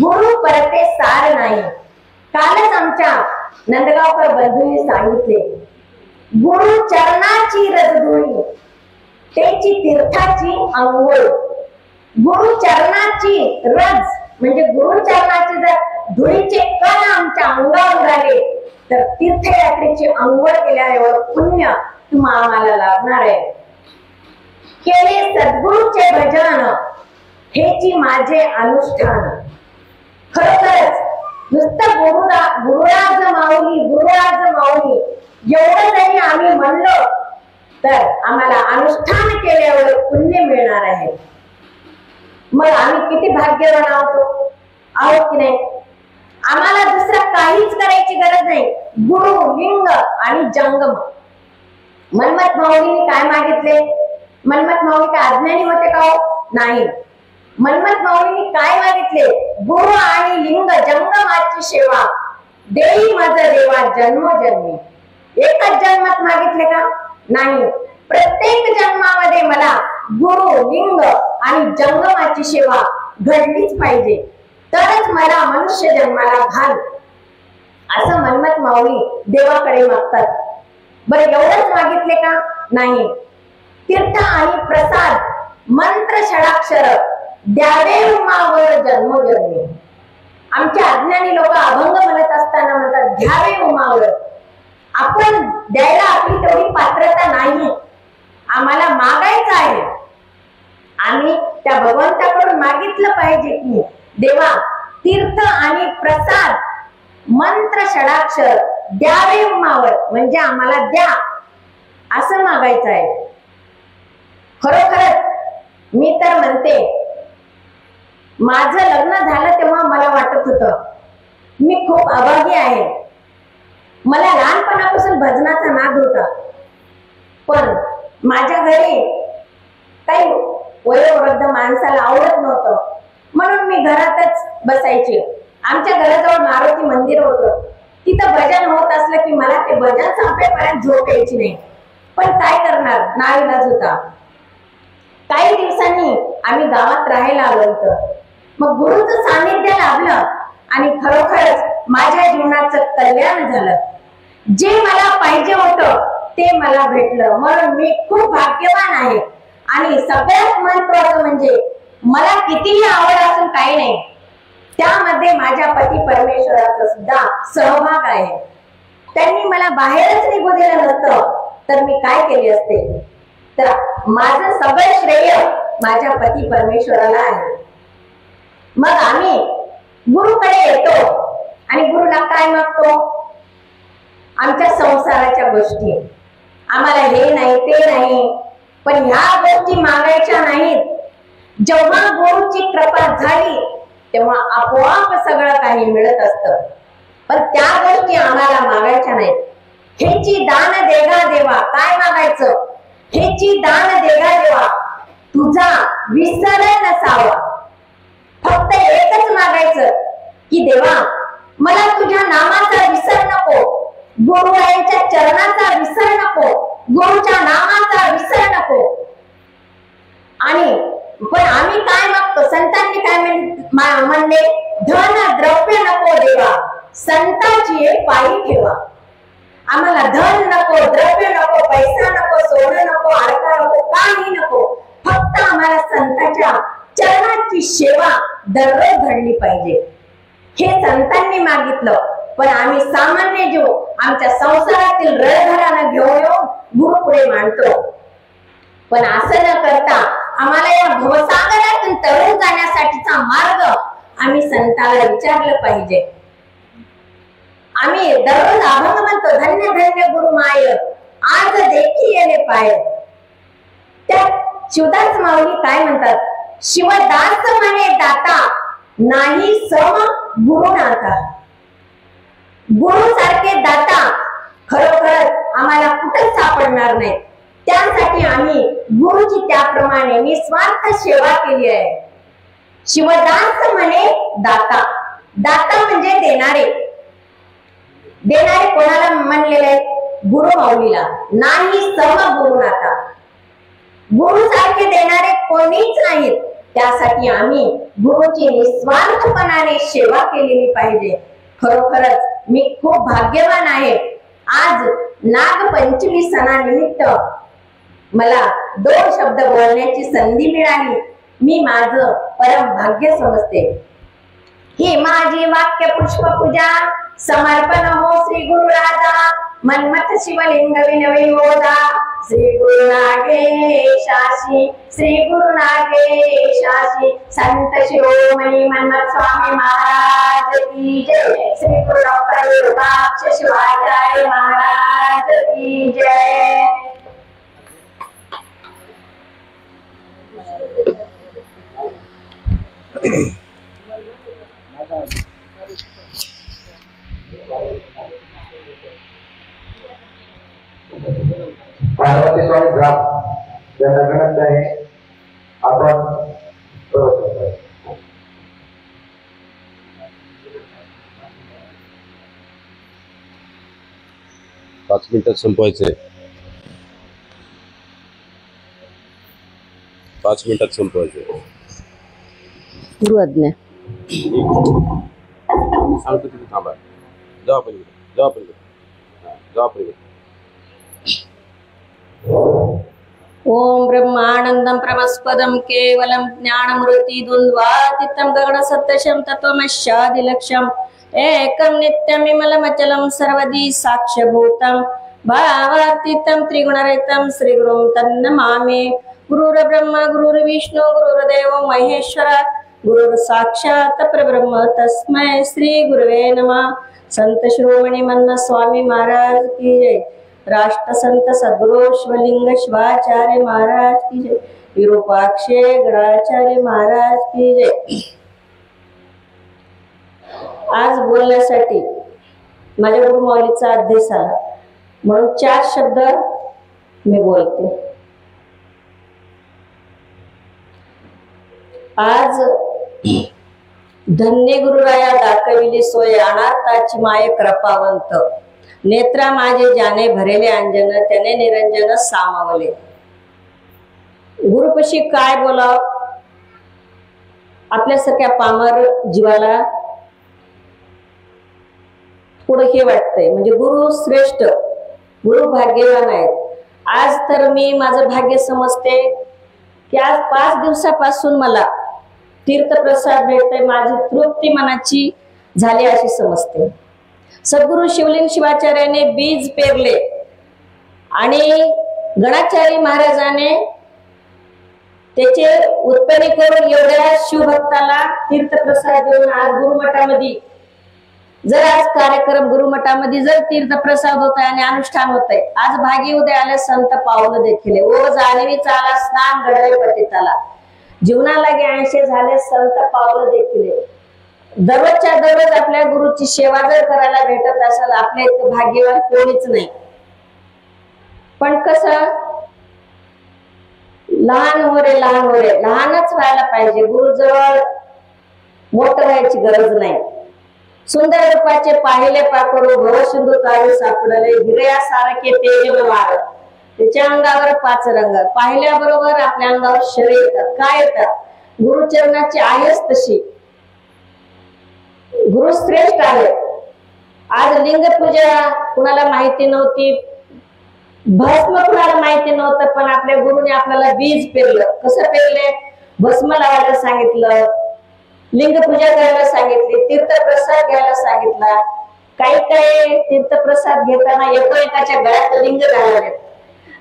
गुरु परते सार नाही. कालच आमच्या नंदगावकर बंधूंनी सांगितले, गुरु चरणाची रजधुळी त्याची तीर्थाची अंघोळ. गुरु चरणाची रज म्हणजे गुरु चरणाचे जर धुळीचे कण आमच्या अंगावर झाले तर तीर्थयात्रेची अंघोळ केल्यावर पुण्य तुम्हा आम्हाला लाभणार आहे. केले सद्गुरूचे भजन हेची माझे अनुष्ठान. खरोखरच नुसतं गुरुराज माऊली गुरुराज माऊली एवढं जरी आम्ही म्हणलो तर आम्हाला अनुष्ठान केल्यावर पुण्य मिळणार आहे. मग आम्ही किती भाग्यवान आहोत की नाही. आम्हाला दुसरं काहीच करायची गरज नाही. गुरु लिंग आणि जंगम. मनमत माऊलीने काय मागितले? मनमत माऊली काय अज्ञानी होते का? नाही. मनमत माऊलीने काय मागितले? गुरु आणि लिंग जंगमाची सेवा देई मज देवा जन्मोजन्मी. एकच जन्मात मागितले का? नाही. प्रत्येक जन्मामध्ये मला गुरु लिंग आणि जंगमाची सेवा घडलीच पाहिजे, तरच मला मनुष्य जन्माला घाल, असं मनमत माऊली देवाकडे मागतात. बरं एवढंच मागितले का? नाही. तीर्थ आणि प्रसाद मंत्र षडाक्षर द्यावे उमावर जन्मोजन्मी. आमचे अज्ञानी लोक अभंग म्हणत असताना म्हणतात घ्यावे उमावर. आपण द्यायला आपली तेवढी पात्रता नाही. आम्हाला मागायचं आहे. आम्ही त्या भगवंताकडून मागितलं पाहिजे की देवा तीर्थ आणि प्रसाद मंत्र षडाक्षर द्यावे उमावर, म्हणजे आम्हाला द्या असं मागायचं आहे. खरोखरच मी तर म्हणते, माझं लग्न झालं तेव्हा मला वाटत होतं मी खूप अभागी आहे. मला लहानपणापासून भजनाचा नाद होता, पण माझ्या घरी काही वयोवृद्ध माणसाला आवडत नव्हतं, म्हणून मी घरातच बसायची. आमच्या घराजवळ मारुती मंदिर होतं, तिथं भजन होत असलं की मला ते भजन संपेपर्यंत झोप यायची नाही. पण काय करणार, नाईलाज होता. काही दिवसांनी आम्ही गावात राहायला आलो होतं. मग गुरुचं सानिध्य लाभलं आणि खरोखरच माझ्या जीवनाचं कल्याण झालं. जे मला पाहिजे होतं ते मला भेटलं, म्हणून मी खूप भाग्यवान आहे. आणि सगळ्यात महत्वाचं म्हणजे मला कितीही आवड असून काही नाही, त्यामध्ये माझ्या पती परमेश्वराचा सुद्धा सहभाग आहे. त्यांनी मला बाहेरच निघू दिलं नसतं तर मी काय केले असते. तर माझं सगळं श्रेय माझ्या पती परमेश्वराला आहे. मग आम्ही गुरुकडे येतो आणि गुरुला काय मागतो? आमच्या संसाराच्या गोष्टी. आम्हाला हे नाही ते नाही, पण ह्या गोष्टी मागायच्या नाहीत. जेव्हा गुरुची कृपा झाली तेव्हा आपोआप सगळं काही मिळत असतं, पण त्या गोष्टी आम्हाला मागायच्या नाहीत. हेची दान देगा देवा. काय मागायचं? हेची दान देगा देवा तुझा विसर नसावा. फक्त एकच मागायचं की देवा मला तुझ्या नामाचा विसर नको, गुरुरायांच्या चरणाचा विसर नको, गुरुच्या नामाचा विसर नको. आणि पण आम्ही काय मागतो? संतांनी काय म्हणले? धन द्रव्य नको देवा, संताची पायी ठेवा. आम्हाला धन नको, द्रव्य नको, पैसा नको, सोनं नको, आडका नको, काही नको. फक्त आम्हाला संतांच्या चरणाची सेवा दररोज घडली पाहिजे. हे संतांनी मागितलं, पण आम्ही सामान्य जीव आमच्या संसारातील रळघराला घेऊन येऊन गुरु पुढे मांडतो. पण असं न करता आम्हाला या भवसागरातून तरुण जाण्यासाठीचा मार्ग आम्ही संताला विचारलं पाहिजे. आम्ही दररोज अभंग म्हणतो, धन्य धन्य गुरुमाय आज देखी येणे पाय. त्या शिवदास माऊली काय म्हणतात, शिवदास म्हणे दाता नाही सम गुरुनाथा. गुरु सारखे दाता खरोखरच आम्हाला कुठेच सापडणार नाही. त्यासाठी आम्ही गुरुची त्याप्रमाणे निस्वार्थ सेवा केली आहे. शिवदास म्हणे दाता, दाता म्हणजे देणारे. देणारे कोणाला म्हणलेले आहे? गुरु माऊलीला. नाही सम गुरुनाथा, गुरु सारखे देणारे कोणीच नाहीत. त्यासाठी आम्ही गुरुची निस्वार्थपणाने सेवा केलेली पाहिजे. खरोखरच मी खूप भाग्यवान आहे. आज नागपंचमी सणानिमित्त मला 2 शब्द बोलण्याची संधी मिळाली. मी माझं परम भाग्य समजते. ही माझी वाक्य पुष्प पूजा समर्पण हो श्री गुरु राजा. मन्मथ शिवलिंग विनविनोदा श्री गुरु नागेशाशी, श्री गुरु नागेशाशी. संत शिरोमणी मन्मथ स्वामी महाराज की जय. श्री गुरु डॉक्टर विरूपाक्ष शिवाचार्य महाराज की जय. पार्वती स्वामी ग्राम या नगरात आहे. आपण पाच मिनिटात संपवायचंय. 5 मिनिटात संपवायचंय. गुरु आज्ञा. सांगतो तिथे थांबा. जाऊ पलीकडे, जाऊ पलीकडे, जाऊ पलीकडे. ओम ब्रह्मानंदं प्रमस्पदं केवलं ज्ञानमूर्ति द्वन्द्वातीतं गगन सत्यशं तत्त्वमस्यादिलक्ष्यम् एकं नित्यं विमलमचलं सर्वदी साक्ष्यभूतं भावातीतं त्रिगुणरहितं श्रीगुरुं तन्नमामि. गुरुर्ब्रह्मा गुरुर्विष्णु गुरुर्देवो महेश्वर गुरुर् साक्षात् परब्रह्म तस्मै श्री गुरुवे नमः. संत शिरोमणी मन्मथ स्वामी महाराज की जय. राष्ट्रसंत सद्गुरु शिवलिंग शिवाचार्य महाराज की जय. विरूपाक्षे गणाचार्य महाराज की जय. आज बोलण्यासाठी माझ्या गुरु माऊलीचा आदेश आला म्हणून 4 शब्द मी बोलते. आज धन्य गुरुराया दाखविली सोय अनाथाची माय कृपावंत. नेत्रा माझे जाने भरेले अंजन त्याने निरंजन सामावले. गुरुपशी काय बोलाव आपल्यासारख्या पामर जीवाला थोडं हे वाटतंय. म्हणजे गुरु श्रेष्ठ, गुरु भाग्यवान आहेत. आज तर मी माझं भाग्य समजते की आज 5 दिवसापासून मला तीर्थप्रसाद भेटतोय. माझी तृप्ती मनाची झाली अशी समजते. सद्गुरु शिवलिंग शिवाचार्याने बीज पेरले आणि गणाचार्य महाराजाने त्याचे उत्पन्न करून एवढ्या शिवभक्ताला तीर्थप्रसाद देऊन आज गुरुमठामध्ये जर आज कार्यक्रम गुरुमठामध्ये जर तीर्थप्रसाद होत आहे आणि अनुष्ठान होत आहे. आज भागी उद्या आल्या संत पावलं देखील. ओ जाणवी चाला स्नान घडवे पतिताला. जीवनाला 80 झाले संत पावलं देखील. दररोजच्या दररोज आपल्या गुरुची सेवा जर करायला भेटत असेल आपल्या इतकं भाग्यवान कोणीच नाही. पण कसं लहान हो रे लहानच व्हायला पाहिजे. गुरुजवळ मोठं व्हायची गरज नाही. सुंदर रूपाचे पाहिले पाकरू भवसिंधू तारे सापडले हिरयासारखे तेज वार. त्याच्या अंगावर 5 रंग पाहिल्याबरोबर आपल्या अंगावर शरीर येतात. काय येतात? गुरुचरणाची आहेच तशी. गुरु श्रेष्ठ आहे. आज लिंग पूजा कुणाला माहिती नव्हती, भस्म कुणाला माहिती नव्हतं, पण आपल्या गुरुने आपल्याला बीज पेरलं. कसं पेरले? भस्म लावायला सांगितलं, लिंग पूजा करायला सांगितली, तीर्थप्रसाद घ्यायला सांगितला. काही तीर्थप्रसाद घेताना एकाच्या गळ्यात लिंग घालावे.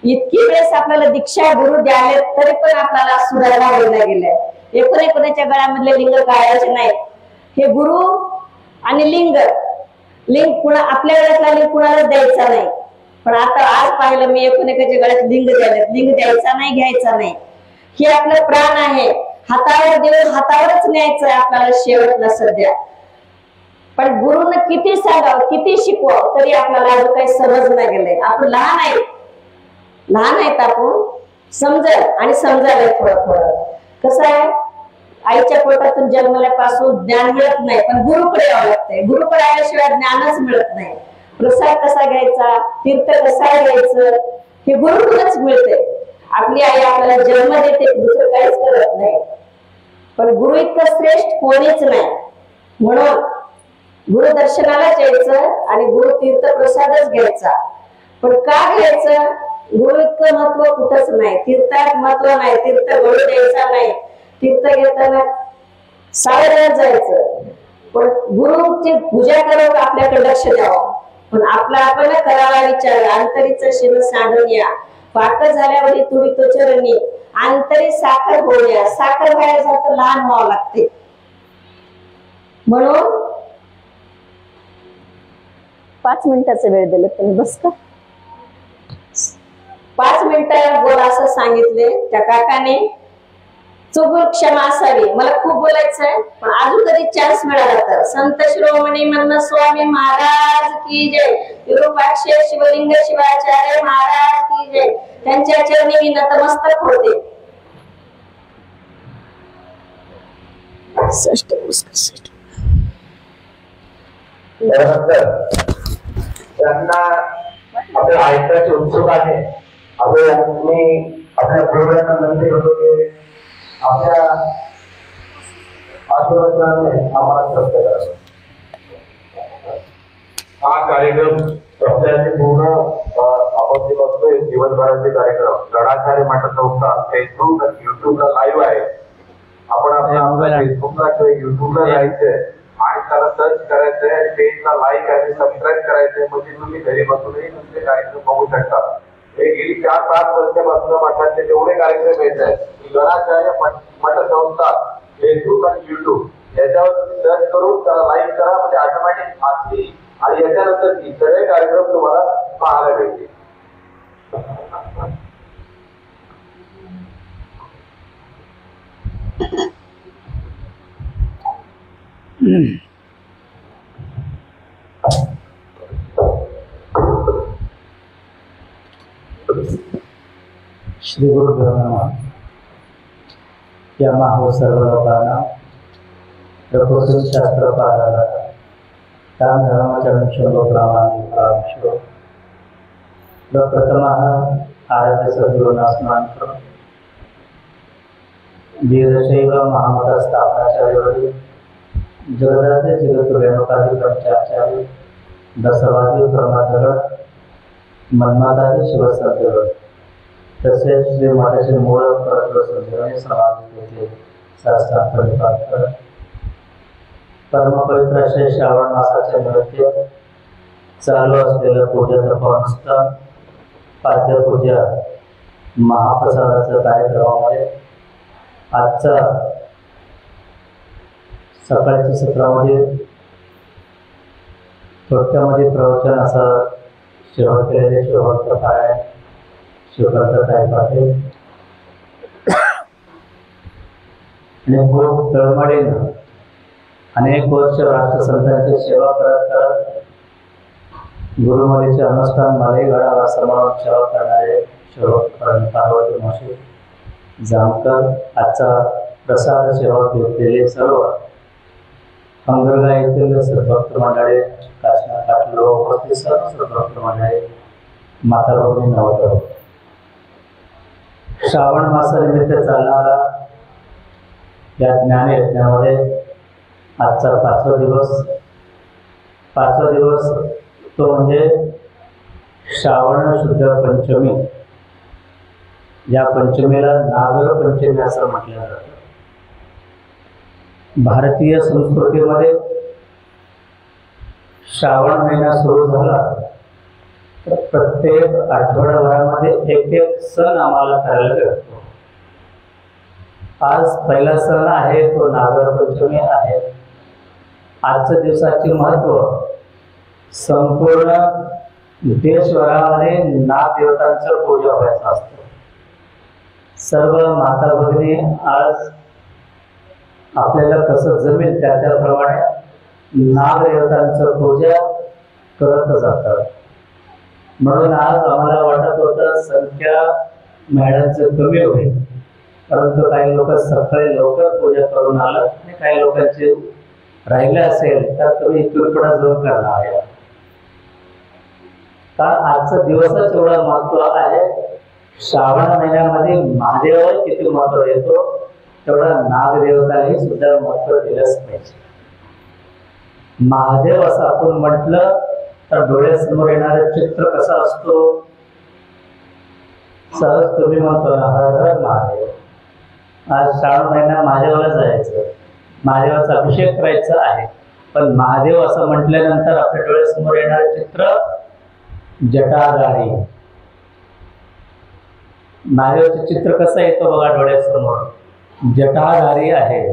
इतकी वेळेस आपल्याला दीक्षा गुरु द्याले तरी पण आपल्याला सुधारणा होईना गेलाय. एकोणेकोणाच्या गळ्यामधले लिंग काढायचे नाहीत. हे गुरु आणि लिंग कुणा आपल्या गळ्यातला लिंग कुणालाच द्यायचा नाही. पण आता आज पाहिलं मी एकोणेकाच्या गळ्यात लिंग द्यायचा नाही, घ्यायचा नाही. हे आपलं प्राण आहे. हातावर देऊन हातावरच न्यायचं आहे आपल्याला शेवटला सध्या. पण गुरुनं किती सांगावं, किती शिकवावं तरी आपल्याला अजून काही समजलं गेलंय. आपण लहान आहेत आपण समजेल आणि समजायला थोडं थोडं. कसं आहे, आईच्या पोटातून जन्मल्यापासून ज्ञान मिळत नाही, पण गुरुकडे यावं लागतंय. गुरुकडे आल्याशिवाय ज्ञानच मिळत नाही. प्रसाद कसा घ्यायचा, तीर्थ कसा घ्यायचं हे गुरुकडूनच मिळते. आपली आई आपल्याला जन्म देते, दुसरं काहीच करत नाही. पण गुरु इतकं श्रेष्ठ कोणीच नाही. म्हणून गुरु दर्शनालाच यायचं आणि गुरु तीर्थ प्रसादच घ्यायचा. पण का घ्यायचं? गुरु इतकं महत्व कुठंच नाही. तीर्थात महत्व नाही. तीर्थ गळू द्यायचा नाही. तीर्थ घेताना सावधान जायचं. पण गुरुची पूजा करावं, आपल्याकडे लक्ष द्यावं. पण आपला आपण करावा विचार. अंतरीचं शिन सांडून या, पाक झाल्यावर तुडी तो चरणी, अंतरी साखर होऊया. साखर व्हायसाठी लहान व्हावं लागते. म्हणून 5 मिनिटाचा वेळ दिला तुम्ही, बस का 5 मिनिटं बोला असं सांगितले त्या काकाने. चुकून क्षमा असावी. मला खूप बोलायचंय, पण अजून कधी चान्स मिळाला तर. संत शिरोमणी मन्न स्वामी महाराज की जय. विरूपाक्ष शिवलिंग शिवाचार्य महाराज की जय. त्यांच्या चरणी मी नतमस्तक होते. त्यांना आपल्या ऐकण्याची उत्सुक आहे. मी आपल्या प्रोग्रामला नंतर होतो की आपल्या आशीर्वादाने आम्हाला सत्य करावं. हा कार्यक्रम सप्ताहाचे पूर्ण आपण जे बघतोय दिवसभराचे कार्यक्रम गडाचार्य मठाचा उत्साह फेसबुक आणि युट्यूबला लाईव्ह आहे. आपण आपल्या फेसबुकला किंवा युट्यूबला जायचंय आणि त्याला सर्च करायचंय आणि पेजला लाईक आणि सबस्क्राईब करायचंय. म्हणजे तुम्ही घरी बसूनही तुमचे कार्यक्रम बघू शकता. हे गेली 4-5 वर्षापासून मठाचे जेवढे कार्यक्रम येत आहेत, गडाचार्य मठ संस्था फेसबुक आणि युट्यूब याच्यावर तुम्ही सर्च करून त्याला लाईक करा. म्हणजे ऑटोमॅटिक आजची आणि याच्यानंतर सगळे कार्यक्रम तुम्हाला पाहायला मिळतील. श्री गुरुदेव नमः. यमा हो सर्व लोकांना प्रकृती शास्त्र पारायण ताम धर्माचरण शोभप्रामाणिक प्रांशो प्रथमः आराध्य सद्गुरूंना स्मरण करून वीरशैव महामठ स्थापनाचार्य जगदाचे जगत रेणुकादी पंचाचार्य दसवादी ब्रह्मधर मन्मादादी शिवसंदेव तसेच श्री मठाचे मूळ परत्व संदेवाने समाविष्ट होते. शास्त्रात परिपात्र परमपवित्र असे श्रावण मासाच्या निमित्त चालू असलेलं पूजा तपोनुष्ठान पाद्य पूजा महाप्रसादाच्या कार्यक्रमामध्ये आजचा सकाळच्या सत्रामध्ये थोडक्यामध्ये प्रवचन असं शेवट केलेले शेवटचं काय शिवकर्ता पाटील आणि खूप तळमळीनं अनेक वर्ष राष्ट्रसंतांची सेवा करत गुरुमरीचे अनुष्ठान माले गडावर समोर सेवा करणारे पार्वती मावशी जामकर आजचा प्रसाद सेवा घेतलेले सर्व अंगरगा येथील सद्भक्त मंडळी काशना पाटील उपस्थित सर्व सद्भक्त मंडळी माता भगिनी नवतरुण श्रावण मासानिमित्त चालणारा या ज्ञान यज्ञामध्ये आजचा 5वा दिवस तो म्हणजे श्रावण शुद्ध पंचमी. या पंचमीला नागर पंचमी असं म्हटलं जातं. भारतीय संस्कृतीमध्ये श्रावण महिना सुरू झाला तर प्रत्येक आठवड्याभरामध्ये एक एक सण आम्हाला करायला भेटतो. आज पहिला सण आहे तो नागरपंचमी आहे. आजच्या दिवसाचे महत्व संपूर्ण देशभरामध्ये नागदेवतांचं पूजा व्हायचं असतं. सर्व माता भगिनी आज आपल्याला कसं जमेल त्याप्रमाणे नागदेवतांचं पूजा करत जातात. म्हणून आज आम्हाला वाटत होतं संख्या मॅडमचं कमी होईल, परंतु काही लोक सकाळी लवकर पूजा करून आलं आणि काही लोकांचे राहिले असेल तर तुम्ही इथून पुढे जाऊन करणार आहे. कारण आजचा दिवसच एवढा महत्व आहे. श्रावण महिन्यामध्ये महादेवाला किती महत्व येतो तेवढा नागदेवतालाही सुद्धा महत्व दिलंच पाहिजे. महादेव असं आपण म्हटलं तर डोळ्यासमोर येणारं चित्र कसं असतो. सहज तुम्ही म्हणतो ना हर हर महादेव. आज श्रावण महिना महादेवाला जायचं, महादेवाचा अभिषेक करायचा आहे, पण महादेव असं म्हटल्यानंतर आपल्या डोळ्यासमोर येणारं चित्र जटाधारी. महादेवाचं चित्र कसं येतं बघा डोळ्यासमोर. जटाधारी आहे,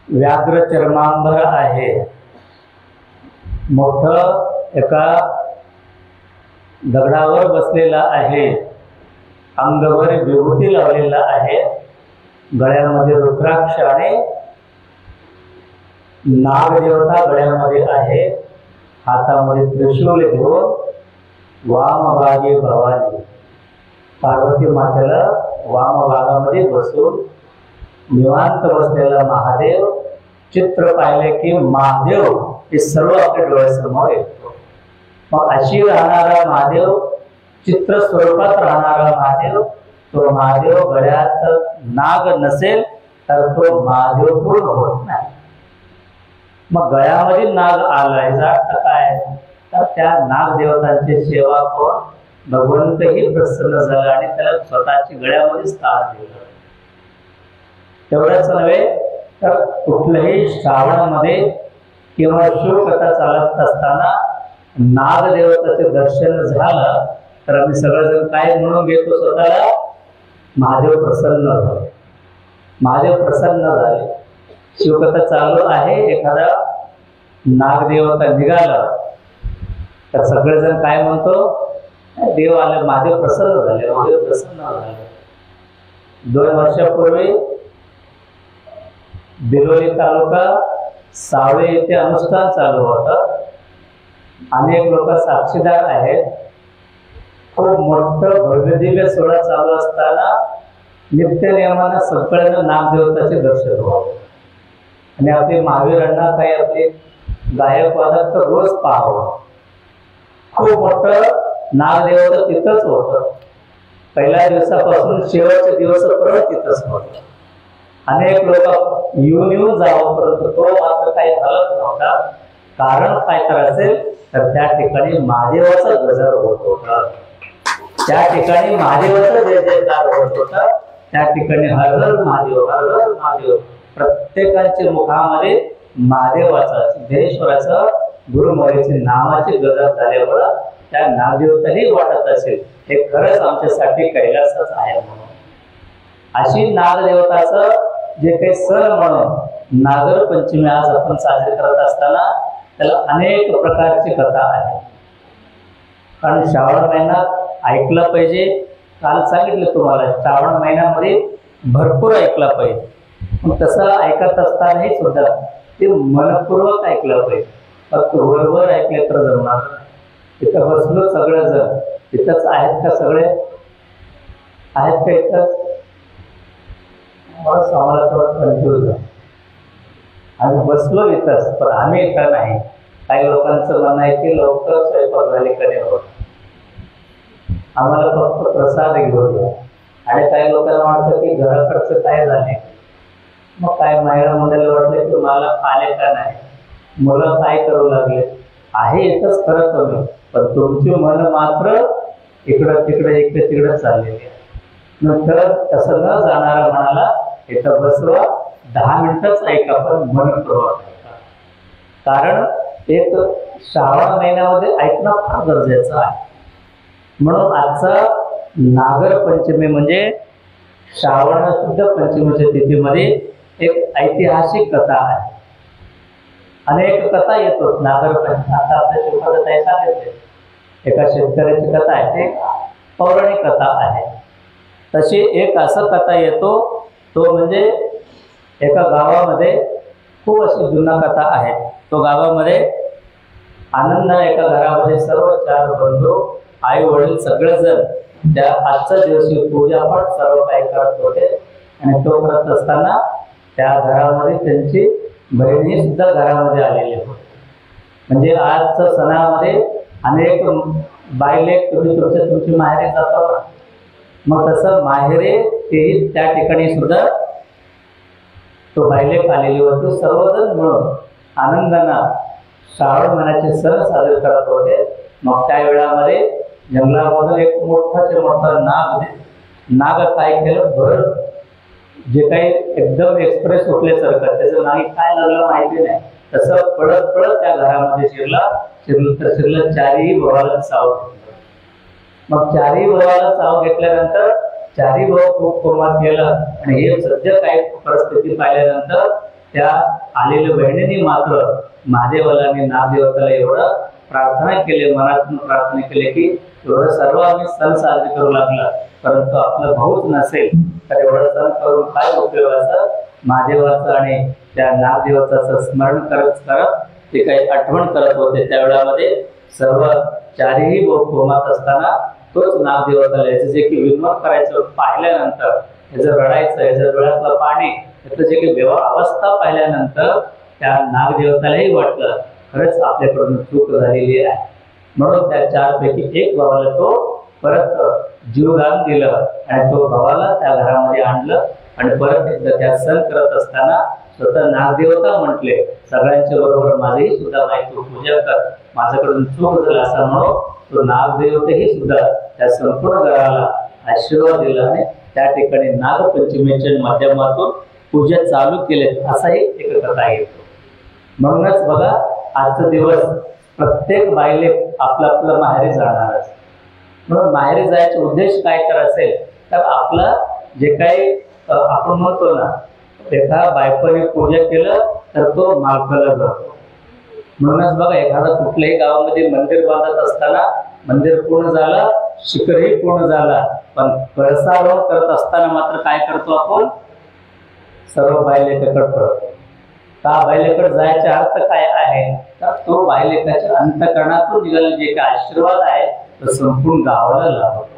व्याघ्र चर्मांबर आहे, मोठं एका दगडावर बसलेला आहे, अंगभर विभूती लावलेला आहे, गळ्यामध्ये रुद्राक्ष आणि नागदेवता गळ्यामध्ये आहे, हातामध्ये त्रिशूल घेऊन वामभागी भवानी पार्वती मातेला वामभागामध्ये बसून निवांत बसलेला महादेव. चित्र पाहिले की महादेव हे सर्व आपल्या डोळ्यासमोर येतो. मग अशी राहणारा महादेव, चित्र स्वरूपात राहणारा महादेव, तो महादेव गळ्यात नाग नसेल तर तो महादेव पूर्ण होत नाही. मग गळ्यामध्ये नाग आलाय जात काय तर त्या नागदेवतांची सेवा करून भगवंतही प्रसन्न झाला आणि त्याला स्वतःची गळ्यामध्ये स्थान दिलं. तेवढंच नव्हे तर कुठल्याही श्रावणामध्ये किंवा शिवकथा चालत असताना नागदेवताचे दर्शन झालं तर आम्ही सगळेजण काय म्हणून घेतो स्वतःला, महादेव प्रसन्न झाले, महादेव प्रसन्न झाले. शिवकथा चालू आहे, एखादा नागदेवता निघाला तर सगळेजण काय म्हणतो, देव आले, महादेव प्रसन्न झाले, महादेव प्रसन्न झाले. 2 वर्षापूर्वी बिलोली तालुका सावळे येथे अनुष्ठान चालू होतं. अनेक लोक साक्षीदार आहेत. खूप मोठं भव्यदिव्य सोहळा चालू असताना नित्य नियमानं सगळ्यांना नागदेवताचे दर्शन व्हावं आणि आपले महावीरांना काही आपले गायक वादक तर रोज पाहावं. खूप मोठं नागदेवता तिथंच होतं. पहिल्या दिवसापासून शेवटचे दिवसापर्यंत तिथंच होतं. अनेक लोक येऊन जावं, परंतु तो मात्र काही हलत नव्हता. कारण काय करायचं तर त्या ठिकाणी महादेवाचा गजर होत होता, त्या ठिकाणी महादेवाचा जय जयकार होत होता, त्या ठिकाणी हर हर महादेव, हर हर महादेव. प्रत्येकाच्या मुखामध्ये महादेवाचा, सिद्धेश्वराचा, गुरुमौलीचे नावाचे गजर झाल्यामुळे त्या नागदेवताही वाटत असेल हे खरंच आमच्यासाठी कैलासच आहे म्हणून. अशी नागदेवताचं जे काही सण म्हणून नागरपंचमी आज आपण साजरी करत असताना त्याला अनेक प्रकारची कथा आहे. कारण श्रावण महिना ऐकला पाहिजे. काल सांगितलं तुम्हाला श्रावण महिन्यामध्ये भरपूर ऐकला पाहिजे. मग तसं ऐकत असतानाही सुद्धा ते मनपूर्वक ऐकलं पाहिजे. फक्त वरवर ऐकले तर जमणार. तिथं बसलो सगळेजण, तिथंच आहेत का सगळे, आहेत का इथं? बस आम्हाला थोडं कन्फ्युज आहे. आम्ही बसलो इथंच, पण आम्ही इथं नाही. काही लोकांचं म्हणणं आहे की लवकर स्वयंपाक झाले कधी होत, आम्हाला फक्त प्रसाद घेऊन द्या. आणि काही लोकांना वाटतं की घराकडचं काय झाले. मग काय महिला मंडळाला वाटलं की मला आले का नाही, मुलं काय करू लागले. आहे इथंच खरं कमी, पण तुमची मन मात्र इकडं तिकडे इकडे तिकडे चाललेली आहे. नंतर तसं न जाणारा म्हणाला इथं बसवा, 10 मिनिटच ऐका, पण मनपूर्वक ऐका. कारण एक श्रावण महिन्यामध्ये ऐकणं फार गरजेचं आहे. म्हणून आजचा नागर पंचमी म्हणजे श्रावण शुद्ध पंचमीच्या तिथीमध्ये एक ऐतिहासिक कथा आहे. अनेक कथा येतो नागर पंचमी. आता आपल्या शिवकथा सांगितले एका शेतकऱ्याची कथा आहे, ते पौराणिक कथा आहे. तशी एक असं कथा येतो, तो म्हणजे एका गावामध्ये खूप अशी जुना कथा आहे. तो गावामध्ये आनंद एका घरामध्ये सर्व 4 बंधू आई वडील सगळेजण त्या आजच्या दिवशी पूजापाठ सर्व काही करत होते. आणि तो करत असताना त्या घरामध्ये त्यांची बहिणी सुद्धा घरामध्ये आलेली होती. म्हणजे आजच्या सणामध्ये अनेक बायलेक तुमची माहेरी जातात ना, मग तसं माहेरे तेही त्या ठिकाणी सुद्धा तो बायलेक आलेली होती. सर्वजण मिळून आनंदानं श्रावण महिन्याचे सण साजरे करत होते. मग त्या वेळामध्ये जंगलामधून एक मोठा नाग काय केलं, भर जे काही एकदम एक्सप्रेस सुटल्यासारखं, त्याचं नाही काय लागलं माहिती नाही, तसं पळत पळत त्या घरामध्ये शिरलं 4ही भावाला चाव घेतलं. मग 4ही भावाला चाव घेतल्यानंतर 4ही भाऊ खूप कोमात गेलं. आणि हे सध्या काही परिस्थिती पाहिल्यानंतर त्या आलेल्या बहिणींनी मात्र महादेवाला नागदेवताला एवढं प्रार्थना केली, मनातून प्रार्थना केली की एवढं सर्व आम्ही सण साजरे करू लागला, परंतु आपला भाऊच नसेल तर एवढं सण करून काय उपयोगाचं. महादेवाचं आणि त्या नागदेवताचं स्मरण करत करत ते काही आठवण करत होते. त्यावेळामध्ये सर्व 4ही कोमात असताना तोच नागदेवताला याचं जे की विनोद करायचं पाहिल्यानंतर, याचं रडायचं, याचं डोळ्यातलं पाणी, याचं जे काही अवस्था पाहिल्यानंतर त्या नागदेवतालाही वाटलं खरंच आपल्याकडून चूक झालेली आहे. म्हणून त्या 4 पैकी एक भावाला तो परत जीवदान दिलं आणि तो भावाला त्या घरामध्ये आणलं. आणि परत एकदा त्या सण करत असताना स्वतः नागदेवता म्हटले, सगळ्यांच्या बरोबर माझीही सुद्धा तू पूजा कर, माझ्याकडून चूक झाला असं म्हणून तो नागदेवतेही सुद्धा त्या संपूर्ण घराला आशीर्वाद दिला. आणि त्या ठिकाणी नागपंचमीच्या माध्यमातून पूजा चालू केले, असाही एक कथा येतो. म्हणूनच बघा आजचा दिवस प्रत्येक बायले आपलं माहेरी जाणार. म्हणून माहेरी जायचा उद्देश काय तर असेल तर आपलं जे काही आपण म्हणतो ना, एका बायकोने पूजा केलं तर तो मालकाला जातो. म्हणूनच बघा एखादा कुठल्याही गावामध्ये मंदिर बांधत असताना मंदिर पूर्ण झालं, शिखरही पूर्ण झाला, पण कळसारोहण करत असताना मात्र काय करतो आपण, सर्व बायलेकडे पळतो. का बायलेकडे जायचा अर्थ काय आहे तर तो बायलेकाच्या अंतःकरणातून निघालेला जे काही आशीर्वाद आहे तो संपूर्ण गावाला लाभतो.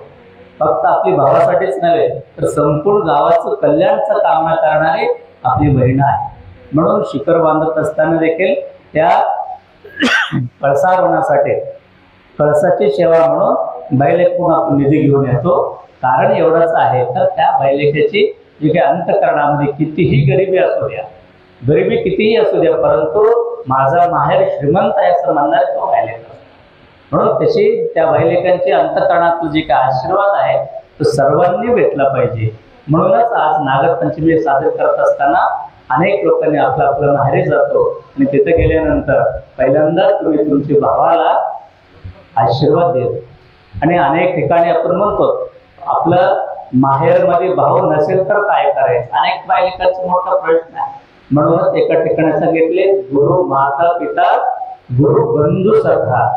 फक्त आपली भावासाठीच नव्हे तर संपूर्ण गावाचं कल्याणचं कामना करणारी आपली बहीण आहे. म्हणून शिखर बांधत असताना देखील त्या कळसारोहणासाठी कळसाची सेवा म्हणून बायलेकडून आपण निधी घेऊन येतो. कारण एवढंच आहे तर त्या बायलेकाची जी काही अंतःकरणामध्ये कितीही गरिबी असू द्या, गरिबी कितीही असू द्या, परंतु माझा माहेर श्रीमंत आहे असं म्हणणार तो बायलेक. म्हणून तशी त्या बायलेकांची अंतःकरणातून जे काही आशीर्वाद आहे तो सर्वांनी भेटला पाहिजे. म्हणूनच आज नागपंचमी साजरी करत असताना अनेक लोकांनी आपलं माहेरी जातो आणि तिथे गेल्यानंतर पहिल्यांदा तुम्ही तुमच्या भावाला आशीर्वाद देतो. आणि अनेक ठिकाणी आपण म्हणतो आपलं माहेरमध्ये भाऊ नसेल तर काय करायचं, अनेक बायलेकांचा मोठा प्रश्न आहे. म्हणूनच एका ठिकाणी सांगितले गुरु माता पिता गुरु बंधू सखा.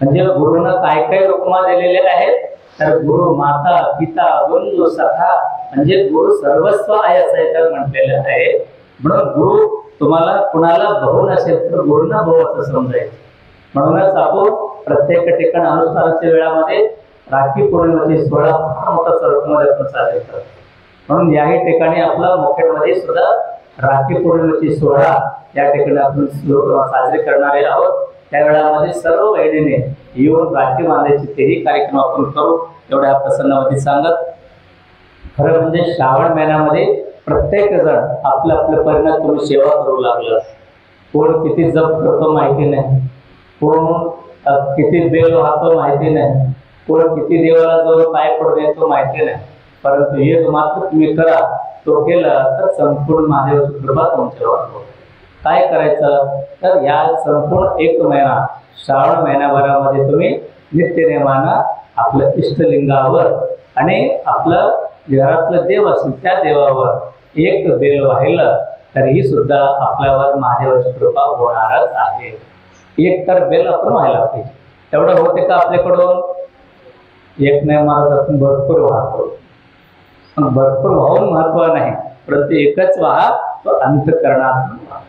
म्हणजे गुरुनं काय काय उपमा दिलेले आहेत तर गुरु माता पिता बंधू सखा म्हणजे गुरु सर्वस्व आहे असं याच्यावर म्हटलेलं आहे. म्हणून गुरु तुम्हाला कुणाला भाऊ नसेल तर गुरुना भाऊ असं समजायचं. म्हणूनच आपण प्रत्येक ठिकाणी अनुष्ठानाच्या वेळामध्ये राखी पौर्णिमेची सोहळा फार मोठा स्वरूपामध्ये आपण साजरे करतो. म्हणून याही ठिकाणी आपला मुखेडमध्ये सुद्धा राखी पौर्णिमेची सोहळा या ठिकाणी आपण साजरे करणारे आहोत. त्या वेळामध्ये सर्व बहिणीने येऊन राखी बांधायचे तेही कार्यक्रम आपण करू एवढ्या प्रसन्नावधी सांगत. खरं म्हणजे श्रावण महिन्यामध्ये प्रत्येक जण आपलं परिणाम तुम्ही सेवा करू लागलं. कोण किती जप करतो माहिती नाही, कोण किती बेल वाहतो माहिती नाही, कोण किती देवाला जाऊन पाय पडून येतो माहिती नाही, परंतु एक मात्र तुम्ही करा, तो केला तर संपूर्ण महादेवाची कृपा तुमच्यावर होतो. काय करायचं तर या संपूर्ण 1 महिना श्रावण महिन्याभरामध्ये तुम्ही नित्यनेमानं आपलं इष्टलिंगावर आणि आपलं घरातलं देव असेल त्या देवावर एक बेल वाहिलं तरीही सुद्धा आपल्यावर महादेवाची कृपा होणारच आहे. एक तर बेल आपण व्हायला पाहिजे. तेवढं होते का आपल्याकडून? एक नाही मारत आपण भरपूर वाहतो. भरपूर वाहून महत्व नाही, परंतु एकच वाहा तो अंतःकरणातून वाहा,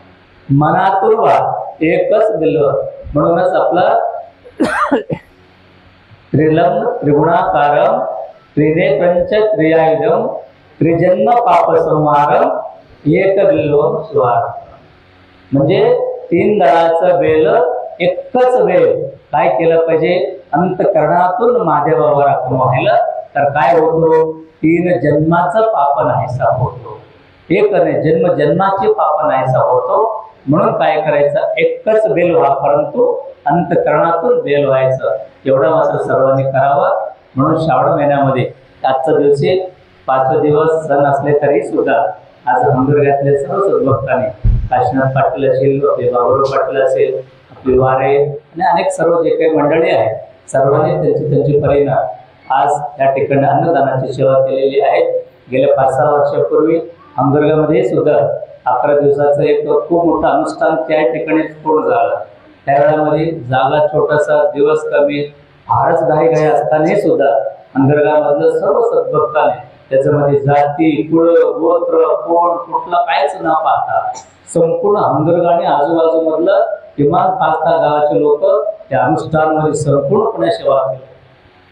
मनातून वाहा, एकच बिल्व. म्हणूनच आपलं त्रिलम त्रिगुणाकारम त्रिनेत्रंच त्रियायुधम त्रिजन्म पाप संहारम एक बिल्वम स्वार. म्हणजे 3 दळाचं बेल, एकच बेल काय केलं पाहिजे? अंतःकरणातून महादेवावर आपण वाहिलं तर काय होतो? 3 जन्माचं पाप नाहीसा होतो. एक जन्म जन्माचे पाप नाहीसा होतो. म्हणून काय करायचं? एकच बेल व्हा, परंतु अंतःकरणातून बेल व्हायचं. एवढं मात्र सर्वांनी करावं. म्हणून श्रावण महिन्यामध्ये आजचा दिवशी 5 दिवस सण असले तरी सुद्धा आज अंबुर्ग्यातले सर्व सद्भक्तांनी, काशीनाथ पाटील असेल, आपले बाबुराव पाटील असेल, आपले वारे आणि अनेक सर्व जे काही मंडळी आहेत, सर्वांनी त्यांची परीनं आज या ठिकाणी अन्नदानाची सेवा केलेली आहे. गेल्या 5-6 वर्षापूर्वी अंबुर्गामध्ये सुद्धा 11 दिवसाचं एक खूप मोठं अनुष्ठान त्या ठिकाणी पूर्ण झालं. त्यावेळेमध्ये जागा छोटासा, दिवस कमी, फारच घाई असतानाही सुद्धा अंबुर्गामधलं सर्व सद्भक्ताने त्याच्यामध्ये जाती, कुळ, गोत्र, कोण, कुठला कायच न पाहता संपूर्ण अंबुर्गा आणि आजूबाजूमधलं किमान 5-10 गावाचे लोक त्या अनुष्ठानामध्ये संपूर्णपणे सेवा केली.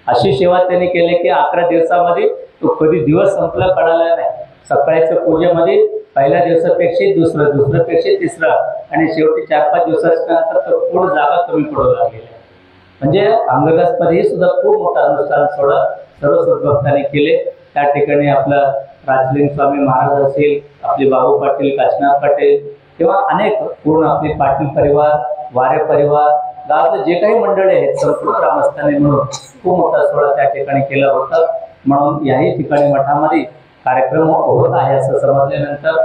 अशी सेवा त्यांनी केली की 11 दिवसामध्ये तो कधी दिवस संपला कळाला नाही. सकाळच्या पूजेमध्ये पहिल्या दिवसापेक्षा दुसऱ्यापेक्षा तिसरा आणि शेवटी 4-5 दिवसाच्या नंतर तर पूर्ण जागा कमी पडू लागलेली आहे. म्हणजे अंबुर्गामध्ये सुद्धा खूप मोठं अनुष्ठान सर्व सद्भक्तांनी केले. त्या ठिकाणी आपलं राजलिंग स्वामी महाराज असेल, आपले बाबू पाटील, काशीनाथ पाटील किंवा अनेक पूर्ण आपले पाटील परिवार, वारे परिवार, गावातले जे काही मंडळी आहेत संपूर्ण ग्रामस्थांनी म्हणून खूप मोठा सोहळा त्या ठिकाणी केला होता. म्हणून याही ठिकाणी मठामध्ये कार्यक्रम होत आहे असं समजल्यानंतर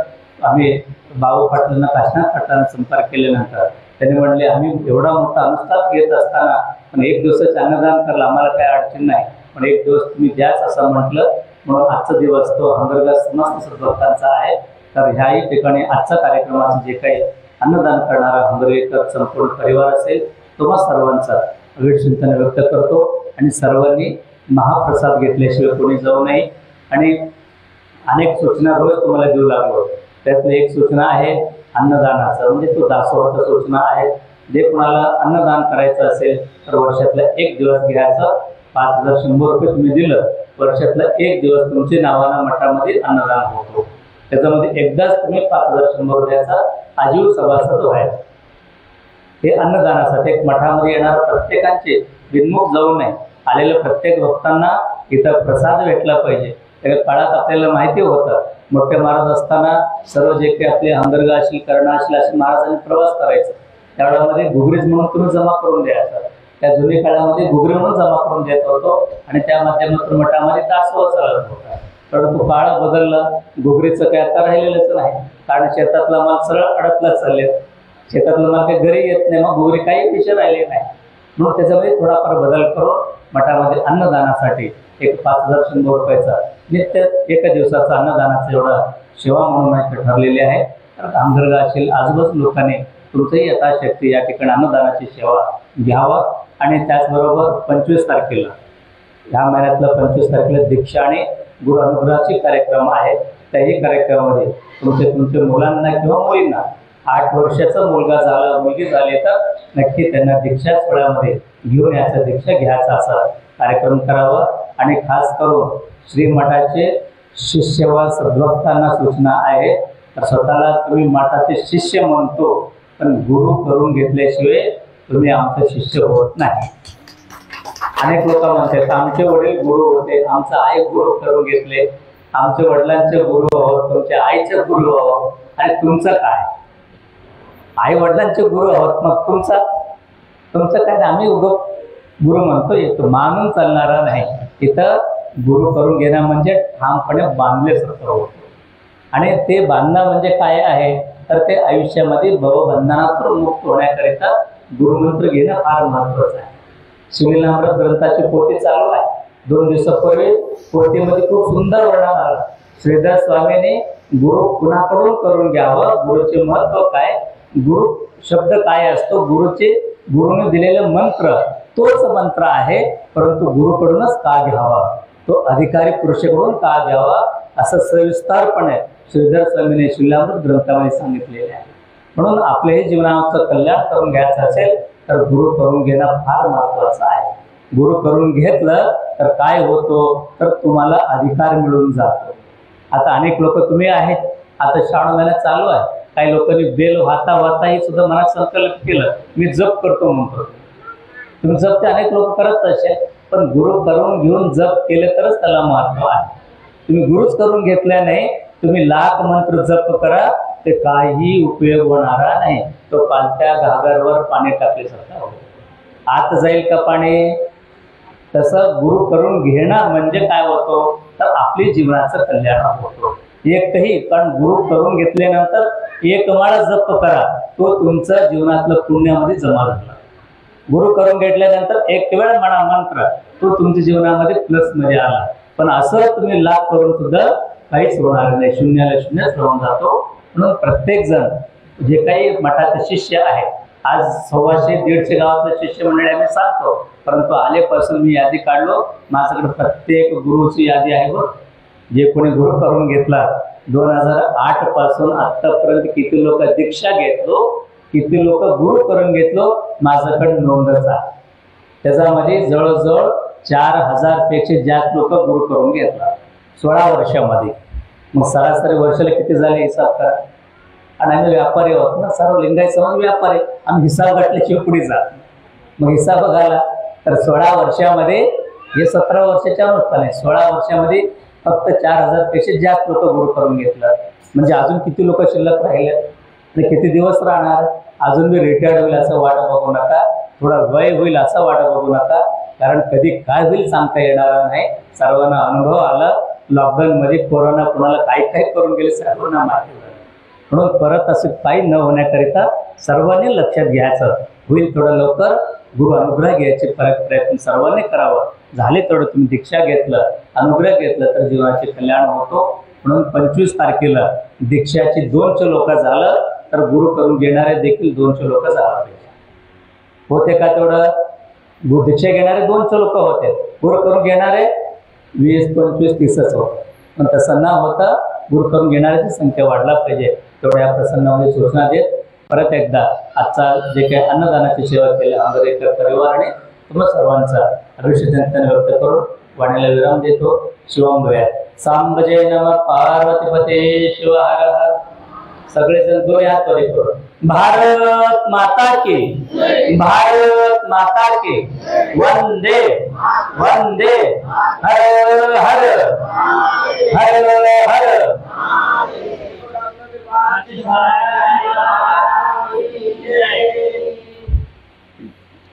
आम्ही बाबू पाटीलांना, काशीनाथ पाटलांना संपर्क केल्यानंतर त्यांनी म्हणले आम्ही एवढा मोठा अनुष्ठान घेत असताना पण 1 दिवसाचं अन्नदान करायला आम्हाला काही अडचण नाही, पण 1 दिवस तुम्ही द्याच असं म्हटलं. म्हणून आजचा दिवस तो अंबुर्गा समस्त सद्भक्तांचा आहे. तर ह्याही ठिकाणी आजचा कार्यक्रमाचं जे काही अन्नदान करणारा अंबुर्गेकर संपूर्ण परिवार असेल तुम्हा सर्वांचा अविट चिंतन व्यक्त करतो. आणि सर्वांनी महाप्रसाद घेतल्याशिवाय कोणी जाऊ नये. आणि अनेक सूचना रोज तुम्हाला देऊ लागलो. त्यातली एक सूचना आहे अन्नदानाचं, म्हणजे तो दासोहाचं सूचना आहे. जे कोणाला अन्नदान करायचं असेल तर वर्षातला 1 दिवस घ्यायचं. 5100 रुपये तुम्ही दिलं, वर्षातला 1 दिवस तुमच्या नावानं मठामध्ये अन्नदान होतो. त्याच्यामध्ये एकदाच तुम्ही 5100 द्यायचा, आजीव सभासद व्हायचा. हे अन्नदानासाठी मठामध्ये येणार प्रत्येकाचे बिनमुख जाऊ नये. आलेल्या प्रत्येक भक्तांना इथं प्रसाद भेटला पाहिजे. त्या काळात आपल्याला माहिती होतं मोठे महाराज असताना सर्व जे काही आपले अंबुर्गा असेल, कर्णा असेल असे महाराजांनी प्रवास करायचा. त्यावेळेमध्ये घुगरीज म्हणून तुम्ही जमा करून द्यायचा. त्या जुन्या काळामध्ये घुगरी म्हणून जमा करून देत होतो आणि त्या माध्यमातून मठामध्ये दासोह चालत होता. परंतु काळ बदलला, घुगरीचं काही आता राहिलेलंच नाही. कारण शेतातला माल सरळ अडकला चालले, शेतातला माल काही घरी येत नाही, मग घुगरी काही विषय राहिले नाही. म्हणून त्याच्यामध्ये थोडाफार बदल करून मठामध्ये अन्नदानासाठी एक 5100 रुपयाचा नित्य 1 दिवसाचा अन्नदानाचा एवढा सेवा म्हणून ठरलेली आहे. तर अंबुर्गा असेल, आजूबाजू लोकांनी तुमचंही यथाशक्ती या ठिकाणी अन्नदानाची सेवा घ्यावा. आणि त्याचबरोबर 25 तारखेला, ह्या महिन्यातलं 25 तारखेला दीक्षा आणि गुरु अनुग्रहाचे कार्यक्रम आहे. त्याही कार्यक्रमामध्ये तुमच्या मुलांना किंवा मुलींना 8 वर्षाचा मुलगा झाला, मुलगी झाली तर नक्की त्यांना दीक्षा सोहळ्यामध्ये घेऊन याचा, दीक्षा घ्यायचा असा कार्यक्रम करावा. आणि खास करून श्रीमठाचे शिष्य व सद्भक्तांना सूचना आहे. तर स्वतःला तुम्ही मठाचे शिष्य म्हणतो, पण गुरु करून घेतल्याशिवाय तुम्ही आमचे शिष्य होत नाही. अनेक लोक म्हणतात आमचे वडील गुरु होते, आमचा आई गुरु करून घेतले, आमच्या वडिलांचे गुरु आहोत, तुमच्या आईचे गुरु आहोत. आणि तुमचं काय? आई वडिलांचे गुरु आहोत, मग तुमचं काय? आम्ही गुरु म्हणतो, येतो मानून चालणारा नाही. इथं गुरु करून घेणं म्हणजे ठामपणे बांधल्यासारखं होतं. आणि ते बांधणं म्हणजे काय आहे तर ते आयुष्यामध्ये भवबंधनातून मुक्त होण्याकरिता गुरुमंत्र घेणं फार महत्वाचं आहे. शिवलीलामृत ग्रंथाची पोथी चालू आहे. 2 दिवसापूर्वी पोथीमध्ये खूप सुंदर वर्णन आलं. श्रीधर स्वामीने गुरु कुणाकडून करून घ्यावं, गुरुचे महत्व काय, गुरु शब्द काय असतो, गुरुने दिलेलं मंत्र तोच मंत्र आहे, परंतु गुरुकडूनच का घ्यावा, तो अधिकारी पुरुषाकडून का घ्यावा, असं सविस्तारपणे श्रीधर स्वामीने शिवलीलामृत ग्रंथामध्ये सांगितलेले आहे. म्हणून आपल्याही जीवनाचं कल्याण करून घ्यायचं असेल तर गुरु करून घेणं फार महत्वाचं आहे. गुरु करून घेतलं तर काय होतो, तर तुम्हाला अधिकार मिळून जातो. आता अनेक लोक तुम्ही आहेत, आता श्रावण महिना चालू आहे, काही लोकांनी बेल वाताही सुद्धा मनात संकल्प केलं, मी जप करतो म्हणतो. तुम्ही जप ते अनेक लोक करत असेल, पण गुरु करून घेऊन जप केले तरच त्याला महत्व आहे. तुम्ही गुरुच करून घेतल्या नाही, तुम्ही लाख मंत्र जप करा, ते काही उपयोग होणारा नाही. तो पालत्या घागरवर पाणी टाकल्यासारखा होतो. आत जाईल का पाणी? तसं गुरु करून घेणं म्हणजे काय होतो, तर आपली जीवनाचं कल्याण होतो. एकही पण गुरु करून घेतल्यानंतर एक माळा जप करा, तो तुमच्या जीवनातलं पुण्यामध्ये जमा झाला. गुरु करून घेतल्यानंतर एक वेळ म्हणा मंत्र, तो तुमच्या जीवनामध्ये प्लस मध्ये आला. पण असं तुम्ही लाभ करून सुद्धा काहीच होणार नाही, शून्याला शून्यच राहून जातो. म्हणून प्रत्येक जण जे काही मठाचे शिष्य आहे, आज 100-150 गावातले शिष्य मंडळी आम्ही सांगतो, परंतु आलेपासून मी यादी काढलो, माझ्याकडे प्रत्येक गुरुची यादी आहे. बघ, जे कोणी गुरु करून घेतला 2008 पासून आतापर्यंत किती लोक दीक्षा घेतलो, किती लोक गुरु करून घेतलो, माझ्याकडे नोंदच आहे. त्याच्यामध्ये जवळजवळ 4000 पेक्षा जास्त लोक गुरु करून घेतला 16 वर्षामध्ये. मग सरासरी वर्षाला किती झाले हिसाब करा. आणि आम्ही व्यापारी आहोत ना, सर्व लिंगायत समाज व्यापारी, आम्ही हिसाब गाठल्याशिवाय पुढे जात. मग हिसाब बघायला तर 16 वर्षामध्ये, हे 17 वर्षाच्या अनुष्ठान आहे, 16 वर्षामध्ये फक्त 4000 पेक्षा जास्त लोक गुरु करून घेतलं. म्हणजे अजून किती लोक शिल्लक राहिले आणि किती दिवस राहणार. अजून मी रिटायर्ड होईल असं वाट बघू नका, थोडा वय होईल असं वाट बघू नका, कारण कधी काय होईल सांगता येणार नाही. सर्वांना अनुभव आला, लॉकडाऊन मध्ये कोरोना कुणाला काय काय करून गेले सर्वांना माहिती. म्हणून परत असं काही न होण्याकरिता सर्वांनी लक्षात घ्यायचं, होईल थोडं लवकर गुरु अनुग्रह घ्यायचे प्रयत्न सर्वांनी करावं. झाले तेवढं तुम्ही दीक्षा घेतलं, अनुग्रह घेतलं तर जीवनाचे कल्याण होतो. म्हणून 25 तारखेला दीक्षाची 200 लोक झालं तर गुरु करून घेणारे देखील 200 लोक झाला पाहिजे. होते का तेवढं? दीक्षा घेणारे 200 लोक होते, गुरु करून घेणारे 20, 25, 30च होते. पण तसं न होता गुरु करून घेणाऱ्याची संख्या वाढला पाहिजे. तेवढ्या प्रसंगामध्ये सूचना देत परत एकदा आजचा जे काही अन्नदानाची सेवा केली आंबेडकर परिवाराने तुम्हा सर्वांचा अभिषेचन व्यक्त करून वाणीला विराम देतो. शिवम भया सांब जय नम पार्वतीपते शिव हर हर. सगळेजण दोन हात वर करून भारत माता की, भारत माता की, वंदे वंदे, हर हर हर हर.